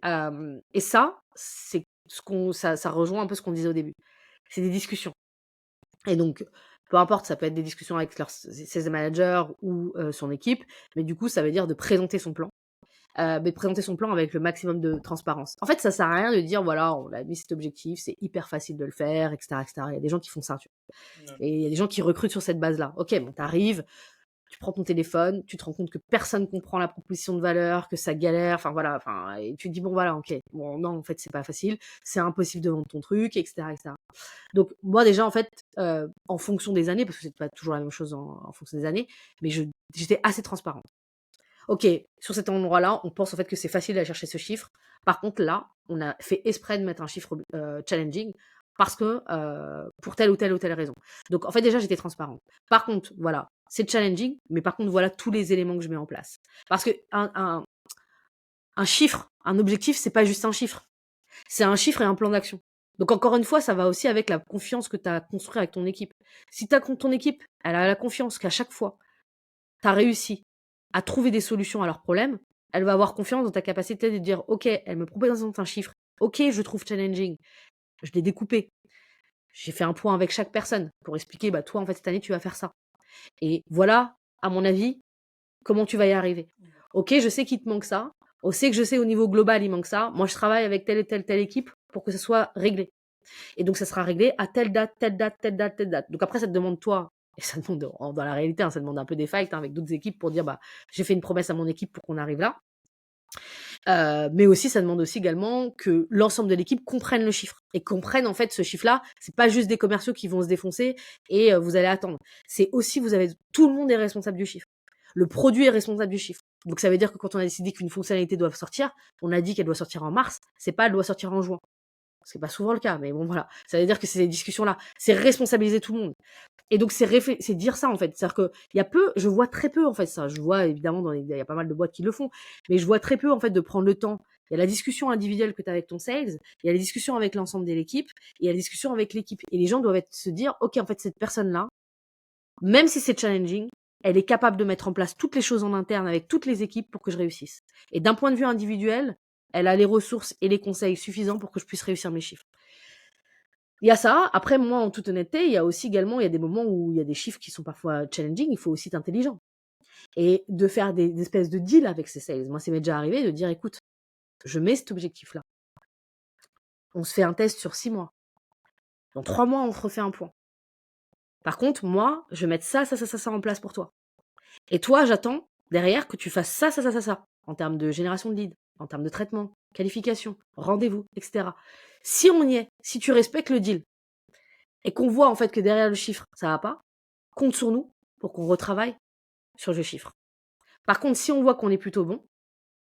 Et ça c'est ça rejoint un peu ce qu'on disait au début. C'est des discussions. Et donc, peu importe, ça peut être des discussions avec ses managers ou son équipe, mais du coup, ça veut dire de présenter son plan. Mais de présenter son plan avec le maximum de transparence. En fait, ça sert à rien de dire, voilà, on a mis cet objectif, c'est hyper facile de le faire, etc., etc. Il y a des gens qui font ça, tu vois. Ouais. Et il y a des gens qui recrutent sur cette base-là. Ok, bon, t'arrives, tu prends ton téléphone, tu te rends compte que personne comprend la proposition de valeur, que ça galère, enfin voilà, enfin, et tu te dis bon voilà, ok, bon non, en fait c'est pas facile, c'est impossible de vendre ton truc, etc., etc. Donc moi déjà en fait, en fonction des années, parce que c'est pas toujours la même chose en fonction des années, mais j'étais assez transparente. Ok, sur cet endroit-là, on pense en fait que c'est facile d'aller chercher ce chiffre. Par contre là, on a fait exprès de mettre un chiffre challenging parce que pour telle ou telle ou telle raison. Donc en fait déjà j'étais transparente. Par contre voilà, c'est challenging, mais par contre voilà tous les éléments que je mets en place. Parce que un chiffre, un objectif, c'est pas juste un chiffre. C'est un chiffre et un plan d'action. Donc encore une fois, ça va aussi avec la confiance que tu as construit avec ton équipe. Si ton équipe, elle a la confiance qu'à chaque fois, tu as réussi à trouver des solutions à leurs problèmes, elle va avoir confiance dans ta capacité de dire, OK, elle me propose un chiffre. OK, je trouve challenging. Je l'ai découpé. J'ai fait un point avec chaque personne pour expliquer, bah, toi, en fait, cette année, tu vas faire ça. Et voilà, à mon avis, comment tu vas y arriver. OK, je sais qu'il te manque ça. Je sais au niveau global, il manque ça. Moi, je travaille avec telle et telle équipe pour que ce soit réglé. Et donc, ça sera réglé à telle date, telle date, telle date, telle date. Donc après, ça te demande toi, et ça demande dans la réalité, hein, ça demande un peu des fights avec d'autres équipes pour dire, bah, j'ai fait une promesse à mon équipe pour qu'on arrive là. Mais aussi, ça demande aussi également que l'ensemble de l'équipe comprenne le chiffre et comprenne en fait ce chiffre-là. C'est pas juste des commerciaux qui vont se défoncer et vous allez attendre. C'est aussi, tout le monde est responsable du chiffre. Le produit est responsable du chiffre. Donc ça veut dire que quand on a décidé qu'une fonctionnalité doit sortir, on a dit qu'elle doit sortir en mars. C'est pas elle doit sortir en juin. C'est pas souvent le cas, mais bon voilà. Ça veut dire que ces discussions-là, c'est responsabiliser tout le monde. Et donc c'est dire ça en fait. C'est-à-dire que je vois très peu en fait ça. Je vois évidemment il y a pas mal de boîtes qui le font, mais je vois très peu en fait de prendre le temps. Il y a la discussion individuelle que tu as avec ton sales, il y a les discussions avec l'ensemble de l'équipe, et il y a la discussion avec l'équipe. Et les gens doivent se dire, ok, en fait cette personne-là, même si c'est challenging, elle est capable de mettre en place toutes les choses en interne avec toutes les équipes pour que je réussisse. Et d'un point de vue individuel, elle a les ressources et les conseils suffisants pour que je puisse réussir mes chiffres. Il y a ça. Après, moi, en toute honnêteté, il y a des moments où il y a des chiffres qui sont parfois challenging. Il faut aussi être intelligent. Et de faire des espèces de deals avec ces sales. Moi, ça m'est déjà arrivé de dire, écoute, je mets cet objectif-là. On se fait un test sur 6 mois. Dans 3 mois, on refait un point. Par contre, moi, je vais mettre ça en place pour toi. Et toi, j'attends derrière que tu fasses ça, en termes de génération de leads, en termes de traitement, qualification, rendez-vous, etc. Si on y est, si tu respectes le deal, et qu'on voit en fait que derrière le chiffre, ça va pas, compte sur nous pour qu'on retravaille sur le chiffre. Par contre, si on voit qu'on est plutôt bon,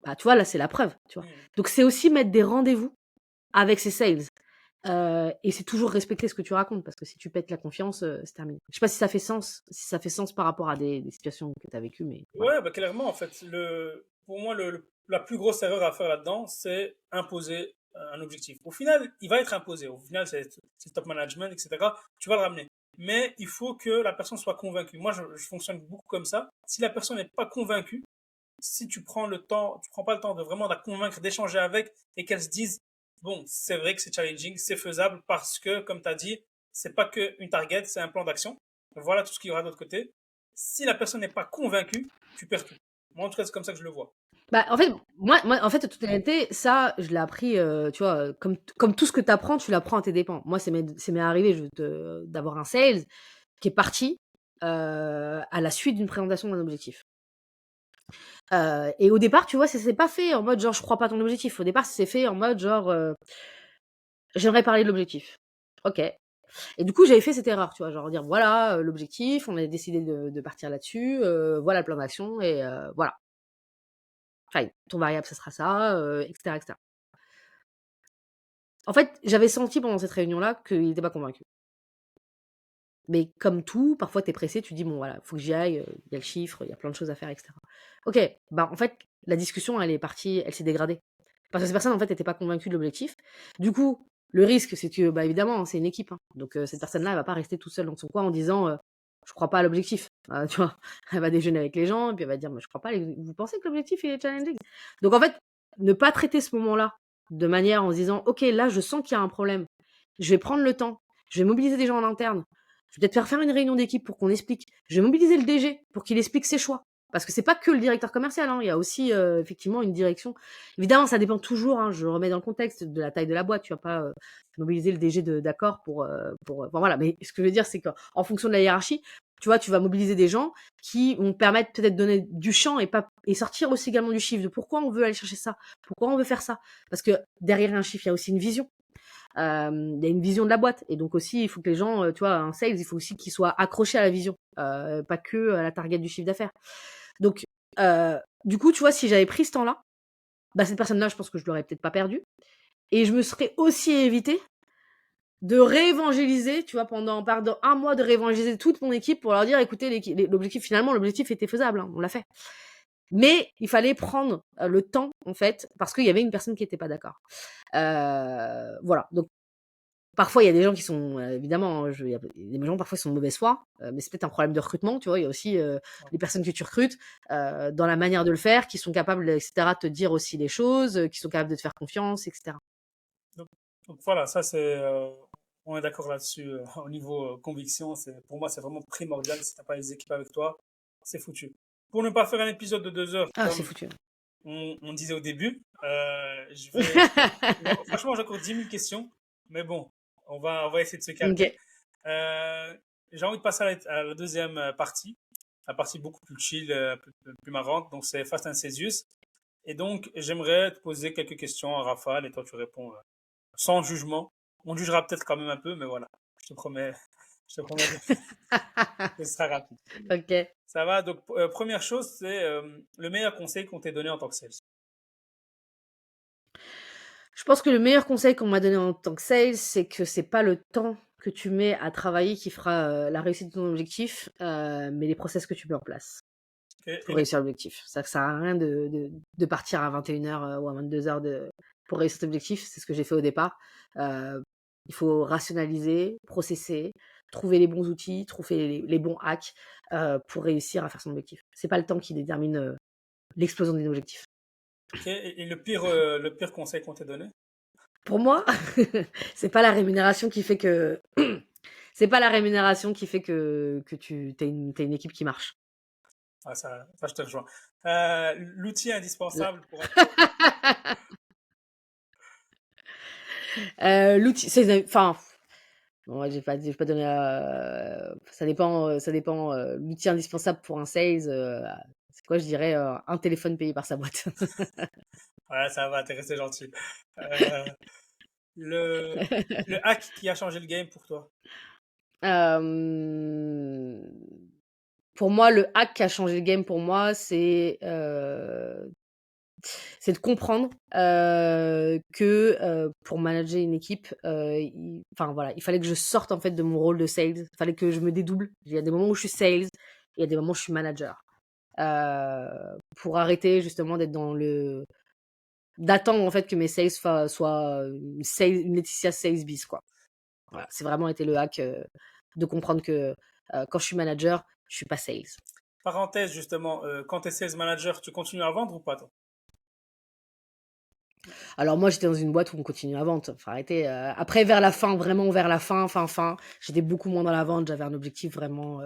bah tu vois, là c'est la preuve, tu vois. Donc c'est aussi mettre des rendez-vous avec ses sales. Et c'est toujours respecter ce que tu racontes, parce que si tu pètes la confiance, c'est terminé. Je sais pas si ça fait sens par rapport à des situations que tu as vécues, mais voilà. Ouais, bah clairement, en fait, pour moi, la plus grosse erreur à faire là-dedans, c'est imposer un objectif. Au final, il va être imposé. Au final, c'est top management, etc. Tu vas le ramener. mais il faut que la personne soit convaincue. Moi, je fonctionne beaucoup comme ça. Si la personne n'est pas convaincue, si tu prends le temps, tu prends pas le temps de vraiment la convaincre, d'échanger avec et qu'elle se dise, bon, c'est vrai que c'est challenging, c'est faisable parce que, comme tu as dit, c'est pas qu'une target, c'est un plan d'action. Voilà tout ce qu'il y aura de l'autre côté. Si la personne n'est pas convaincue, tu perds tout. Moi, en tout cas, c'est comme ça que je le vois. Bah, en fait, moi, en fait, de toute honnêteté, ça, je l'ai appris, tu vois, comme tout ce que tu apprends, tu l'apprends à tes dépens. Moi, c'est m'est arrivé d'avoir un sales qui est parti à la suite d'une présentation d'un objectif. Et au départ, tu vois, ça s'est pas fait en mode genre je crois pas à ton objectif. Au départ, ça s'est fait en mode genre j'aimerais parler de l'objectif. Ok. Et du coup, j'avais fait cette erreur, tu vois, genre dire voilà l'objectif, on a décidé de partir là-dessus, voilà le plan d'action et voilà. Enfin, ton variable, ça sera ça, etc., etc. En fait, j'avais senti pendant cette réunion-là qu'il était pas convaincu. Mais comme tout, parfois tu es pressé, tu dis bon voilà, faut que j'y aille, il y a le chiffre, il y a plein de choses à faire, etc. Ok, bah en fait, la discussion, elle est partie, elle s'est dégradée. Parce que cette personne, en fait, n'était pas convaincue de l'objectif. Du coup, le risque, c'est que, bah, évidemment, c'est une équipe, hein. Donc, cette personne-là, elle va pas rester toute seule dans son coin en disant, je crois pas à l'objectif. Tu vois, elle va déjeuner avec les gens, et puis elle va dire, moi, je crois pas, vous pensez que l'objectif, il est challenging? Donc, en fait, ne pas traiter ce moment-là de manière en se disant, ok, là, je sens qu'il y a un problème. Je vais prendre le temps. Je vais mobiliser des gens en interne. Je vais peut-être faire une réunion d'équipe pour qu'on explique. Je vais mobiliser le DG pour qu'il explique ses choix. Parce que c'est pas que le directeur commercial, hein. Il y a aussi effectivement une direction. Évidemment, ça dépend toujours, hein, je remets dans le contexte de la taille de la boîte. Tu vas pas mobiliser le DG d'accord bon, voilà. Mais ce que je veux dire, c'est qu'en fonction de la hiérarchie, tu vois, tu vas mobiliser des gens qui vont permettre peut-être de donner du champ et sortir aussi également du chiffre de pourquoi on veut aller chercher ça, pourquoi on veut faire ça. Parce que derrière un chiffre, il y a aussi une vision. Il y a une vision de la boîte. Et donc aussi, il faut que les gens, tu vois, un sales, il faut aussi qu'ils soient accrochés à la vision, pas que à la target du chiffre d'affaires. Donc, du coup, tu vois, si j'avais pris ce temps-là, bah, cette personne-là, je pense que je l'aurais peut-être pas perdue. Et je me serais aussi évité de réévangéliser, tu vois, pendant un mois, de réévangéliser toute mon équipe pour leur dire, écoutez, l'objectif, finalement, l'objectif était faisable, hein, on l'a fait. Mais il fallait prendre le temps, en fait, parce qu'il y avait une personne qui n'était pas d'accord. Voilà. Donc, parfois, il y a des gens qui sont, évidemment, il y a des gens parfois qui sont de mauvaise foi, mais c'est peut-être un problème de recrutement, tu vois. Il y a aussi les personnes que tu recrutes dans la manière de le faire, qui sont capables, etc., de te dire aussi les choses, qui sont capables de te faire confiance, etc. Donc, donc voilà, ça c'est, on est d'accord là-dessus. Au niveau conviction, pour moi c'est vraiment primordial. Si t'as pas les équipes avec toi, c'est foutu. Pour ne pas faire un épisode de 2 heures Ah, c'est comme foutu. on disait au début, je vais, franchement j'ai encore 10 000 questions, mais bon, on va essayer de se calmer. Ok. J'ai envie de passer à la deuxième partie, la partie beaucoup plus chill, plus marrante. Donc c'est Fast and Cesius. Et donc j'aimerais te poser quelques questions à rafale et toi tu réponds sans jugement. On jugera peut-être quand même un peu, mais voilà. Je te promets que ce sera rapide. Ok. Ça va. Donc, première chose, c'est le meilleur conseil qu'on t'ait donné en tant que sales. Je pense que le meilleur conseil qu'on m'a donné en tant que sales, c'est que c'est pas le temps que tu mets à travailler qui fera la réussite de ton objectif, mais les process que tu mets en place Ok. Et pour réussir l'objectif. Ça sert à rien de partir à 21h ou à 22h pour réussir cet objectif. C'est ce que j'ai fait au départ. Euh, il faut rationaliser, processer, trouver les bons outils, trouver les bons hacks pour réussir à faire son objectif. C'est pas le temps qui détermine l'explosion d'un objectif. ok. Et le pire conseil qu'on t'ait donné? Pour moi, c'est pas la rémunération qui fait que c'est pas la rémunération qui fait que t'as une équipe qui marche. Ah, ça, je te rejoins. L'outil La- indispensable pour L'outil, c'est, enfin, bon, j'ai pas donné. Ça dépend. L'outil indispensable pour un sales, c'est quoi, je dirais, un téléphone payé par sa boîte. Ouais, ça va, t'es resté gentil. Euh, le, le hack qui a changé le game pour toi. Euh, pour moi, le hack qui a changé le game pour moi, c'est de comprendre que pour manager une équipe, enfin voilà, il fallait que je sorte en fait de mon rôle de sales. Il fallait que je me dédouble. Il y a des moments où je suis sales, et il y a des moments où je suis manager. Pour arrêter justement d'attendre en fait que mes sales soient une Laetitia sales bis quoi. Voilà, c'est vraiment été le hack. de comprendre que quand je suis manager, je suis pas sales. Parenthèse, justement, quand tu es sales manager, tu continues à vendre ou pas, toi? Alors moi, j'étais dans une boîte où on continue la vente. Faut arrêter. Après, vers la fin, vraiment vers la fin, j'étais beaucoup moins dans la vente. J'avais un objectif vraiment.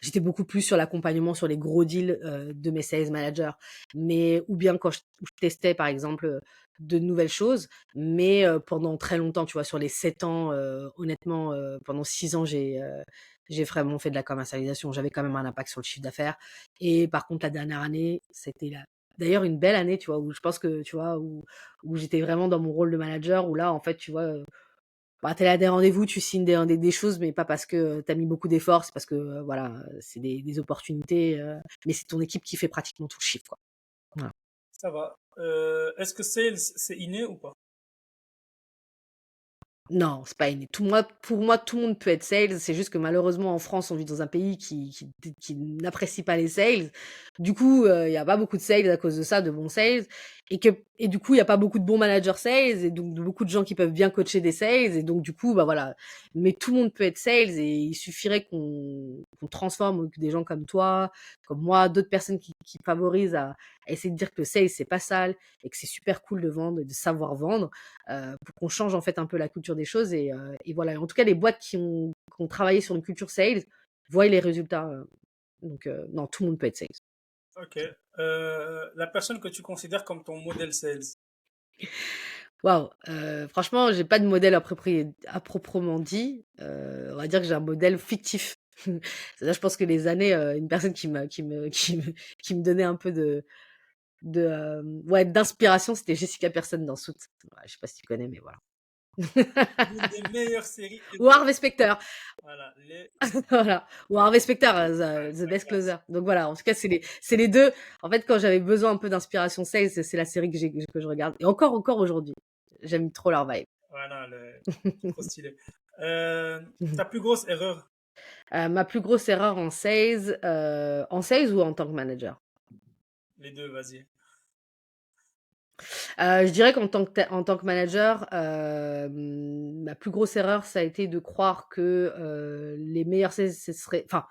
J'étais beaucoup plus sur l'accompagnement, sur les gros deals de mes sales managers. Mais ou bien quand je testais, par exemple, de nouvelles choses. Mais pendant très longtemps, tu vois, sur les 7 ans, honnêtement, pendant 6 ans, j'ai vraiment fait de la commercialisation. J'avais quand même un impact sur le chiffre d'affaires. Et par contre, la dernière année, c'était d'ailleurs une belle année, tu vois, où je pense que, tu vois, où j'étais vraiment dans mon rôle de manager, où là, en fait, tu vois, bah, tu es là à des rendez-vous, tu signes des choses, mais pas parce que tu as mis beaucoup d'efforts, c'est parce que, voilà, c'est des opportunités, mais c'est ton équipe qui fait pratiquement tout le chiffre, quoi. Voilà. Ça va. Est-ce que sales, c'est inné ou pas? Non, c'est pas inné. Pour moi, tout le monde peut être sales. C'est juste que malheureusement, en France, on vit dans un pays qui n'apprécie pas les sales. Du coup, il y a pas beaucoup de sales à cause de ça, de bons sales. Et du coup, il y a pas beaucoup de bons managers sales et donc de beaucoup de gens qui peuvent bien coacher des sales. Et donc, du coup, bah voilà. Mais tout le monde peut être sales et il suffirait qu'on transforme des gens comme toi, comme moi, d'autres personnes qui favorisent à essayer de dire que le sales, c'est pas sale et que c'est super cool de vendre et de savoir vendre pour qu'on change en fait un peu la culture des choses et voilà. En tout cas, les boîtes qui ont travaillé sur une culture sales voient les résultats. Donc non, tout le monde peut être sales. Ok. La personne que tu considères comme ton modèle sales. Waouh, franchement, j'ai pas de modèle à proprement dit. On va dire que j'ai un modèle fictif. C'est-à-dire, je pense que les années, une personne qui me donnait un peu ouais, d'inspiration, c'était Jessica Person dans Suits. Ouais, je sais pas si tu connais, mais voilà. L'une des meilleures séries Ou ever. Harvey Specter. Voilà. Voilà. Ou Harvey Specter, Ouais, The la Best classe. Closer. Donc voilà, en tout cas, c'est les deux. En fait, quand j'avais besoin un peu d'inspiration sales, c'est la série que je regarde. Et encore aujourd'hui. J'aime trop leur vibe. Voilà, c'est trop stylé. Ta plus grosse erreur? Ma plus grosse erreur en sales ou en tant que manager? Les deux, vas-y. Je dirais en tant que manager, ma plus grosse erreur, ça a été de croire que les meilleurs sales, ce serait. Enfin,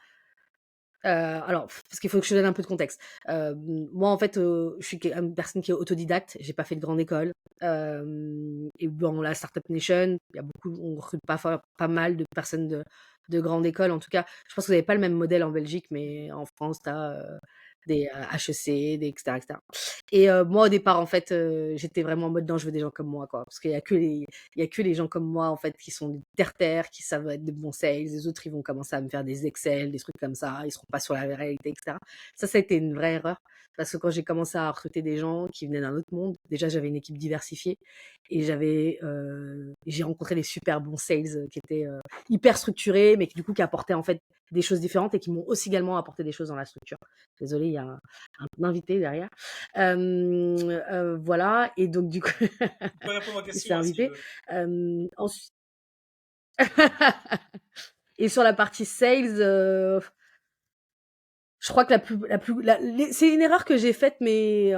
alors, parce qu'il faut que je te donne un peu de contexte. Moi, en fait, je suis une personne qui est autodidacte. J'ai pas fait de grande école. Et dans la Startup Nation, il y a beaucoup, on recrute pas mal de personnes de grande école. En tout cas, je pense que vous n'avez pas le même modèle en Belgique, mais en France, tu as des HEC, des etc., etc. Et moi, au départ, en fait, j'étais vraiment en mode non, je veux des gens comme moi, quoi. Parce qu'il y a que les gens comme moi, en fait, qui sont terre, qui savent être de bons sales. Les autres, ils vont commencer à me faire des Excel, des trucs comme ça. Ils seront pas sur la réalité, etc. Ça a été une vraie erreur. Parce que quand j'ai commencé à recruter des gens qui venaient d'un autre monde, déjà, j'avais une équipe diversifiée et j'ai rencontré des super bons sales qui étaient hyper structurés, mais qui, du coup, qui apportaient, en fait, des choses différentes et qui m'ont aussi également apporté des choses dans la structure. Désolée, il y a un invité derrière. Voilà, et donc du coup, Tu peux répondre aux il s'est questions hein, s'il invité. veut. Ensuite, et sur la partie sales, je crois que c'est une erreur que j'ai faite, mais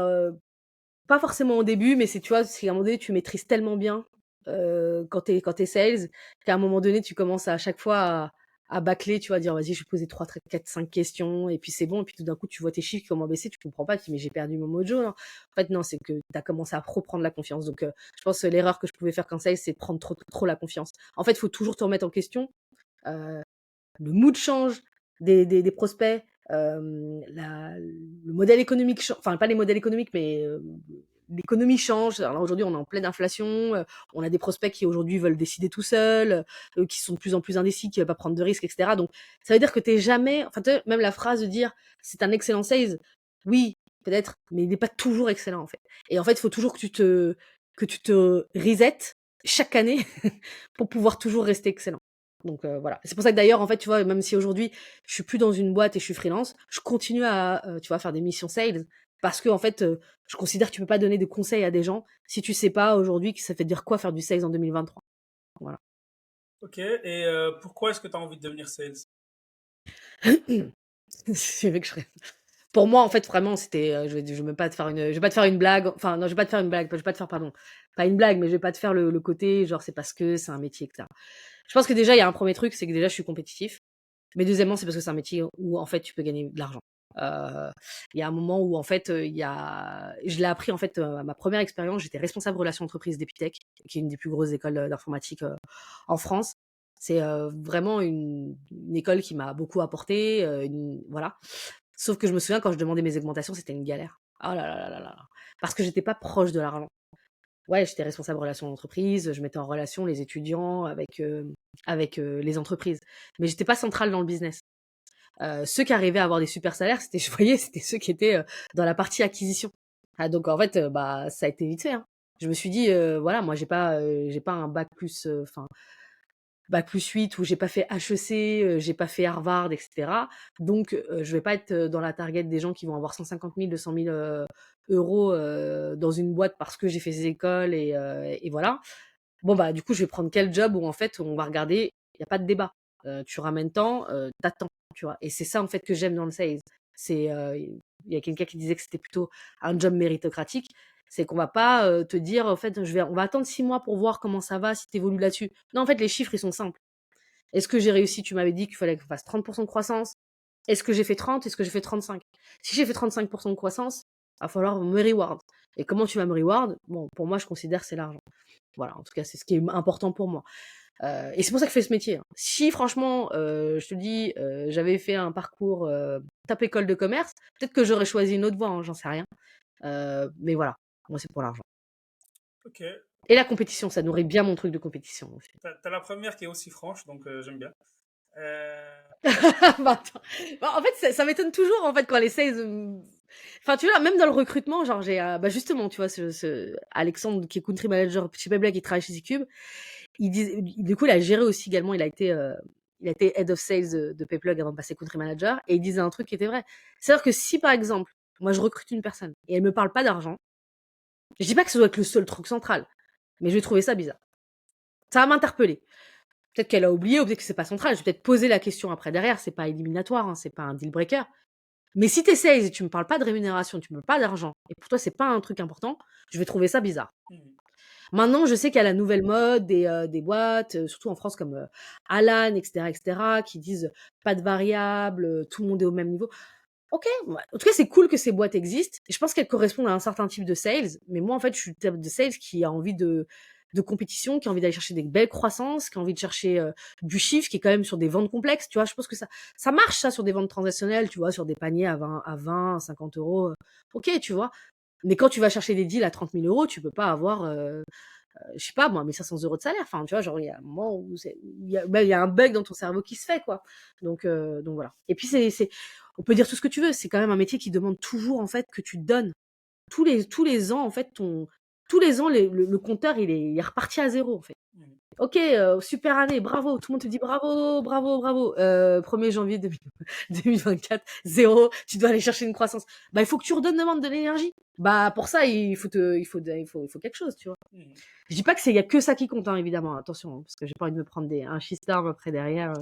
pas forcément au début, mais tu vois, c'est à un moment donné, tu maîtrises tellement bien quand t'es sales, qu'à un moment donné, tu commences à chaque fois à bâcler, tu vas dire, vas-y, je vais poser 3, 4, 5 questions, et puis c'est bon, et puis tout d'un coup, tu vois tes chiffres qui commencent à baisser, tu comprends pas, tu dis, mais j'ai perdu mon mojo. Non. En fait, non, c'est que tu as commencé à reprendre la confiance. Donc, je pense que l'erreur que je pouvais faire comme sales, c'est prendre trop la confiance. En fait, il faut toujours te remettre en question. Euh, le mood change des prospects, le modèle économique, enfin pas les modèles économiques, mais l'économie change. Alors là, aujourd'hui, on est en pleine inflation, on a des prospects qui aujourd'hui veulent décider tout seuls, qui sont de plus en plus indécis, qui veulent pas prendre de risques, etc. Donc, ça veut dire que t'es jamais, enfin, même la phrase de dire c'est un excellent sales, oui, peut-être, mais il n'est pas toujours excellent en fait. Et en fait, il faut toujours que tu te reset chaque année pour pouvoir toujours rester excellent. Donc voilà. C'est pour ça que d'ailleurs, en fait, tu vois, même si aujourd'hui, je suis plus dans une boîte et je suis freelance, je continue à, tu vois, faire des missions sales parce que en fait, je considère que tu peux pas donner de conseils à des gens si tu sais pas aujourd'hui que ça fait dire quoi faire du sales en 2023. Voilà. Ok, et pourquoi est-ce que tu as envie de devenir sales? C'est vrai que pour moi, en fait, vraiment, c'était, je vais pas te faire une blague. Enfin, non, je vais pas te faire une blague. Je vais pas te faire, pardon. pas une blague, mais je vais pas te faire le côté genre c'est parce que c'est un métier, etc. Je pense que déjà, il y a un premier truc, c'est que déjà, je suis compétitif. Mais deuxièmement, c'est parce que c'est un métier où, en fait, tu peux gagner de l'argent. Euh, Il y a un moment où, en fait, je l'ai appris, en fait, à ma première expérience, j'étais responsable relations entreprises d'Epitech, qui est une des plus grosses écoles d'informatique en France. C'est vraiment une école qui m'a beaucoup apporté, voilà. Sauf que je me souviens, quand je demandais mes augmentations, c'était une galère. Oh là là là là là. Parce que j'étais pas proche de l'argent. Ouais, j'étais responsable relations d'entreprise, je mettais en relation les étudiants avec les entreprises. Mais j'étais pas centrale dans le business. Ceux qui arrivaient à avoir des super salaires, c'était, je voyais, c'était ceux qui étaient dans la partie acquisition. Ah, donc en fait, bah ça a été vite fait, hein. Je me suis dit, voilà, moi j'ai pas un bac plus, enfin bac plus 8 où j'ai pas fait HEC, j'ai pas fait Harvard, etc. Donc, je vais pas être dans la target des gens qui vont avoir 150 000, 200 000 euros dans une boîte parce que j'ai fait ces écoles et voilà. Bon, bah, du coup, je vais prendre quel job où en fait, on va regarder, il n'y a pas de débat. Tu ramènes tant, t'attends, tu vois. Et c'est ça, en fait, que j'aime dans le sales. C'est, il y a quelqu'un qui disait que c'était plutôt un job méritocratique. C'est qu'on va pas te dire, en fait, on va attendre 6 mois pour voir comment ça va, si tu évolues là-dessus. Non, en fait, les chiffres, ils sont simples. Est-ce que j'ai réussi? Tu m'avais dit qu'il fallait que je fasse 30% de croissance. Est-ce que j'ai fait 30? Est-ce que j'ai fait 35? Si j'ai fait 35% de croissance, il va falloir me reward. Et comment tu vas me reward? Bon, pour moi, je considère que c'est l'argent. Voilà, en tout cas, c'est ce qui est important pour moi. Et c'est pour ça que je fais ce métier, hein. Si franchement, je te dis, j'avais fait un parcours top école de commerce, peut-être que j'aurais choisi une autre voie, hein, j'en sais rien. Mais voilà, moi c'est pour l'argent. Ok. Et la compétition, ça nourrit bien mon truc de compétition aussi. T'as la première qui est aussi franche, donc j'aime bien. Euh, Bah, attends. Bah, en fait, ça m'étonne toujours en fait quand les sales. Enfin, tu vois, même dans le recrutement, genre j'ai, bah justement, tu vois, Alexandre qui est country manager chez Pebble qui travaille chez C-Cube, du coup, il a géré aussi également, il a été head of sales de Payplug avant de passer country manager, et il disait un truc qui était vrai. C'est-à-dire que si, par exemple, moi, je recrute une personne et elle me parle pas d'argent, je dis pas que ça doit être le seul truc central, mais je vais trouver ça bizarre. Ça va m'interpeller. Peut-être qu'elle a oublié, ou peut-être que c'est pas central. Je vais peut-être poser la question après derrière. C'est pas éliminatoire, hein, c'est pas un deal breaker. Mais si t'es sales et tu me parles pas de rémunération, tu me parles pas d'argent, et pour toi, c'est pas un truc important, je vais trouver ça bizarre. mhm. Maintenant, je sais qu'il y a la nouvelle mode des boîtes, surtout en France comme Alan, etc., qui disent pas de variable, tout le monde est au même niveau. Ok, ouais. En tout cas, c'est cool que ces boîtes existent. Et je pense qu'elles correspondent à un certain type de sales. Mais moi, en fait, je suis le type de sales qui a envie de compétition, qui a envie d'aller chercher des belles croissances, qui a envie de chercher du chiffre, qui est quand même sur des ventes complexes. Tu vois, je pense que ça marche, ça, sur des ventes transactionnelles, tu vois, sur des paniers à 50 euros. Ok, tu vois. Mais quand tu vas chercher des deals à 30 000 euros, tu peux pas avoir je sais pas moi, 1500 euros de salaire. Enfin, tu vois, genre, il y a un moment où il y a un bug dans ton cerveau qui se fait, quoi. Donc voilà. Et puis, on peut dire tout ce que tu veux. C'est quand même un métier qui demande toujours, en fait, que tu donnes. Tous les ans, en fait, tous les ans, le compteur, il est reparti à zéro, en fait. Mhm. Ok, super année, bravo. Tout le monde te dit bravo, bravo, bravo. 1er janvier 2024, zéro. Tu dois aller chercher une croissance. Bah, il faut que tu redonnes de l'énergie. Bah, pour ça, il faut quelque chose, tu vois. Mhm. Je dis pas que il y a que ça qui compte, hein, évidemment. Attention, hein, parce que j'ai pas envie de me prendre un shitstorm après derrière.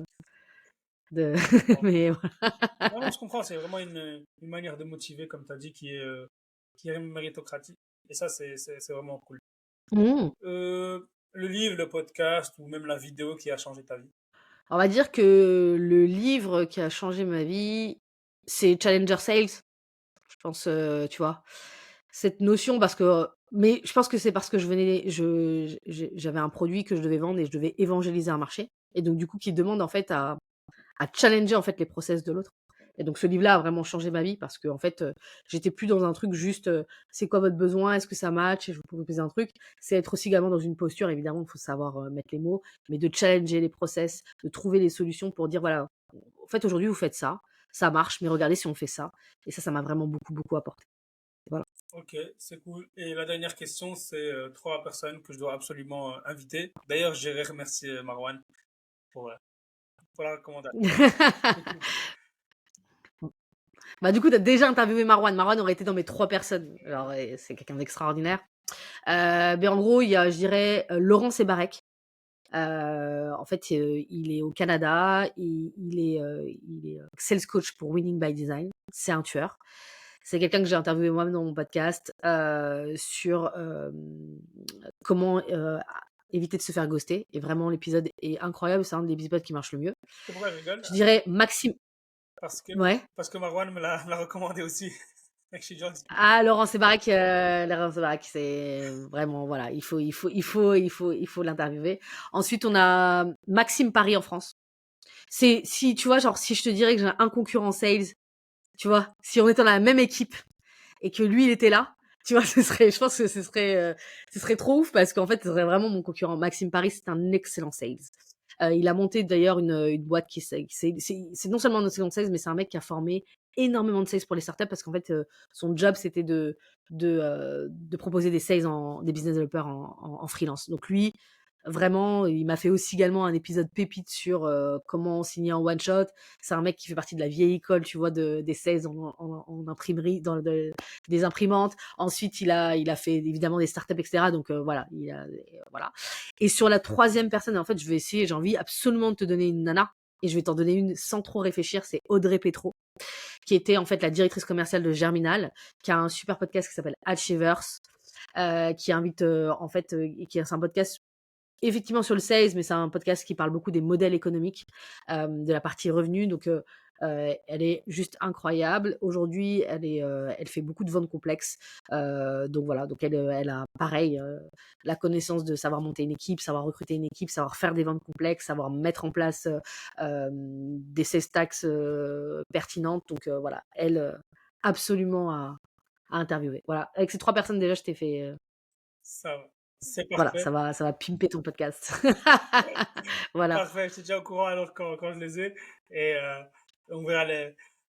De... Je comprends. Mais voilà. Non, non, je comprends. C'est vraiment une manière de motiver, comme tu as dit, qui est méritocratique. Et ça, c'est vraiment cool. Mmh. Le livre, le podcast ou même la vidéo qui a changé ta vie. On va dire que le livre qui a changé ma vie, c'est Challenger Sales. Je pense, tu vois, cette notion parce que, mais je pense que c'est parce que j'avais un produit que je devais vendre et je devais évangéliser un marché. Et donc, du coup, qui demande en fait à challenger en fait les process de l'autre. Et donc ce livre-là a vraiment changé ma vie parce que en fait, j'étais plus dans un truc juste, c'est quoi votre besoin, est-ce que ça match, et je vous propose un truc. C'est être aussi également dans une posture, évidemment, il faut savoir mettre les mots, mais de challenger les process, de trouver les solutions pour dire voilà, en fait aujourd'hui vous faites ça marche, mais regardez si on fait ça. Et ça m'a vraiment beaucoup beaucoup apporté. Voilà. Ok, c'est cool. Et la dernière question, c'est trois personnes que je dois absolument inviter. D'ailleurs, j'irai remercier Marwan pour, euh, pour la recommandation. Bah du coup, tu as déjà interviewé Marwan. Marwan aurait été dans mes 3 personnes. Alors, c'est quelqu'un d'extraordinaire. Mais en gros, il y a, je dirais, Laurent Sebarek. En fait, il est au Canada, il est sales coach pour Winning by Design. C'est un tueur. C'est quelqu'un que j'ai interviewé moi-même dans mon podcast, sur, comment, éviter de se faire ghoster et vraiment l'épisode est incroyable, c'est un des épisodes qui marche le mieux. C'est pourquoi je rigole? Je dirais Maxime Parce que, ouais? parce que Marwan me l'a recommandé aussi. Je suis gentil. Ah, Laurent Séverac, Laurent Séverac, c'est vraiment voilà, il faut l'interviewer. Ensuite, on a Maxime Paris en France. C'est si tu vois, genre, si je te dirais que j'ai un concurrent sales, tu vois? Si on était dans la même équipe et que lui, il était là, tu vois? Je pense que ce serait trop ouf parce qu'en fait, ce serait vraiment mon concurrent. Maxime Paris, c'est un excellent sales. Il a monté d'ailleurs une boîte c'est non seulement un excellent sales, mais c'est un mec qui a formé énormément de sales pour les startups parce qu'en fait, son job, c'était de proposer des sales des business developers en freelance. Donc lui, vraiment, il m'a fait aussi également un épisode pépite sur comment signer en one shot. C'est un mec qui fait partie de la vieille école, tu vois, des sales en imprimerie, des imprimantes. Ensuite, il a fait évidemment des startups, etc. Donc voilà, voilà. Et sur la troisième personne, en fait, j'ai envie absolument de te donner une nana. Et je vais t'en donner une sans trop réfléchir, c'est Audrey Petro, qui était en fait la directrice commerciale de Germinal, qui a un super podcast qui s'appelle Achievers, qui invite en fait, c'est un podcast effectivement sur le sales, mais c'est un podcast qui parle beaucoup des modèles économiques, de la partie revenus. Donc, elle est juste incroyable. Aujourd'hui, elle fait beaucoup de ventes complexes. Donc voilà, donc elle a pareil la connaissance de savoir monter une équipe, savoir recruter une équipe, savoir faire des ventes complexes, savoir mettre en place des sales tax pertinentes. Donc voilà, elle absolument à interviewer. Voilà, avec ces trois personnes déjà, je t'ai fait Ça va. C'est voilà, parfait. ça va pimper ton podcast. Voilà. Parfait, je suis déjà au courant alors quand je les ai. Et on verra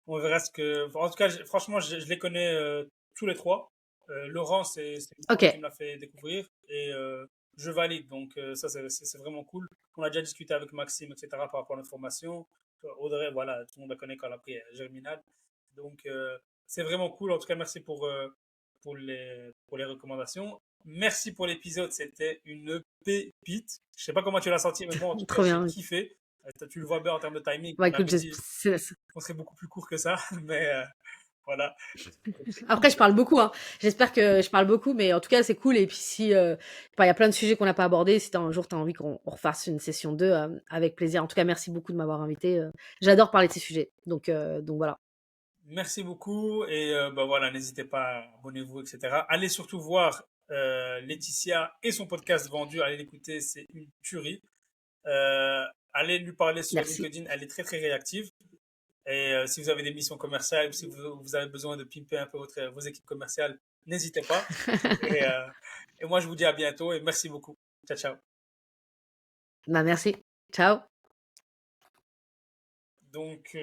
on verra ce que. En tout cas, franchement, je les connais tous les trois. Laurent, c'est Ok, toi qui me l'a fait découvrir. Et je valide. Donc, ça, c'est vraiment cool. On a déjà discuté avec Maxime, etc., par rapport à notre formation. Audrey, voilà, tout le monde la connaît quand elle a pris Germinal. Donc, c'est vraiment cool. En tout cas, merci pour les recommandations. Merci pour l'épisode, c'était une pépite. Je sais pas comment tu l'as senti, mais moi en tout cas trop j'ai bien. kiffé. Tu le vois bien en termes de timing. Bah On écoute, avait dit c'est qu'on serait beaucoup plus court que ça, mais voilà. après je parle beaucoup, hein. J'espère que je parle beaucoup, mais en tout cas c'est cool. Et puis si, enfin, il y a plein de sujets qu'on n'a pas abordés. Si un jour tu as envie qu'on refasse une session 2, avec plaisir. En tout cas, merci beaucoup de m'avoir invité. J'adore parler de ces sujets. Donc voilà. Merci beaucoup et bah voilà, n'hésitez pas, abonnez-vous, etc. Allez surtout voir Laetitia et son podcast vendu. Allez l'écouter, c'est une tuerie. Allez lui parler sur Merci. LinkedIn, elle est très très réactive. Et si vous avez des missions commerciales ou si vous avez besoin de pimper un peu vos équipes commerciales, n'hésitez pas. Et, euh, et moi, je vous dis à bientôt et merci beaucoup. Ciao, ciao. Bah merci. Ciao. Donc,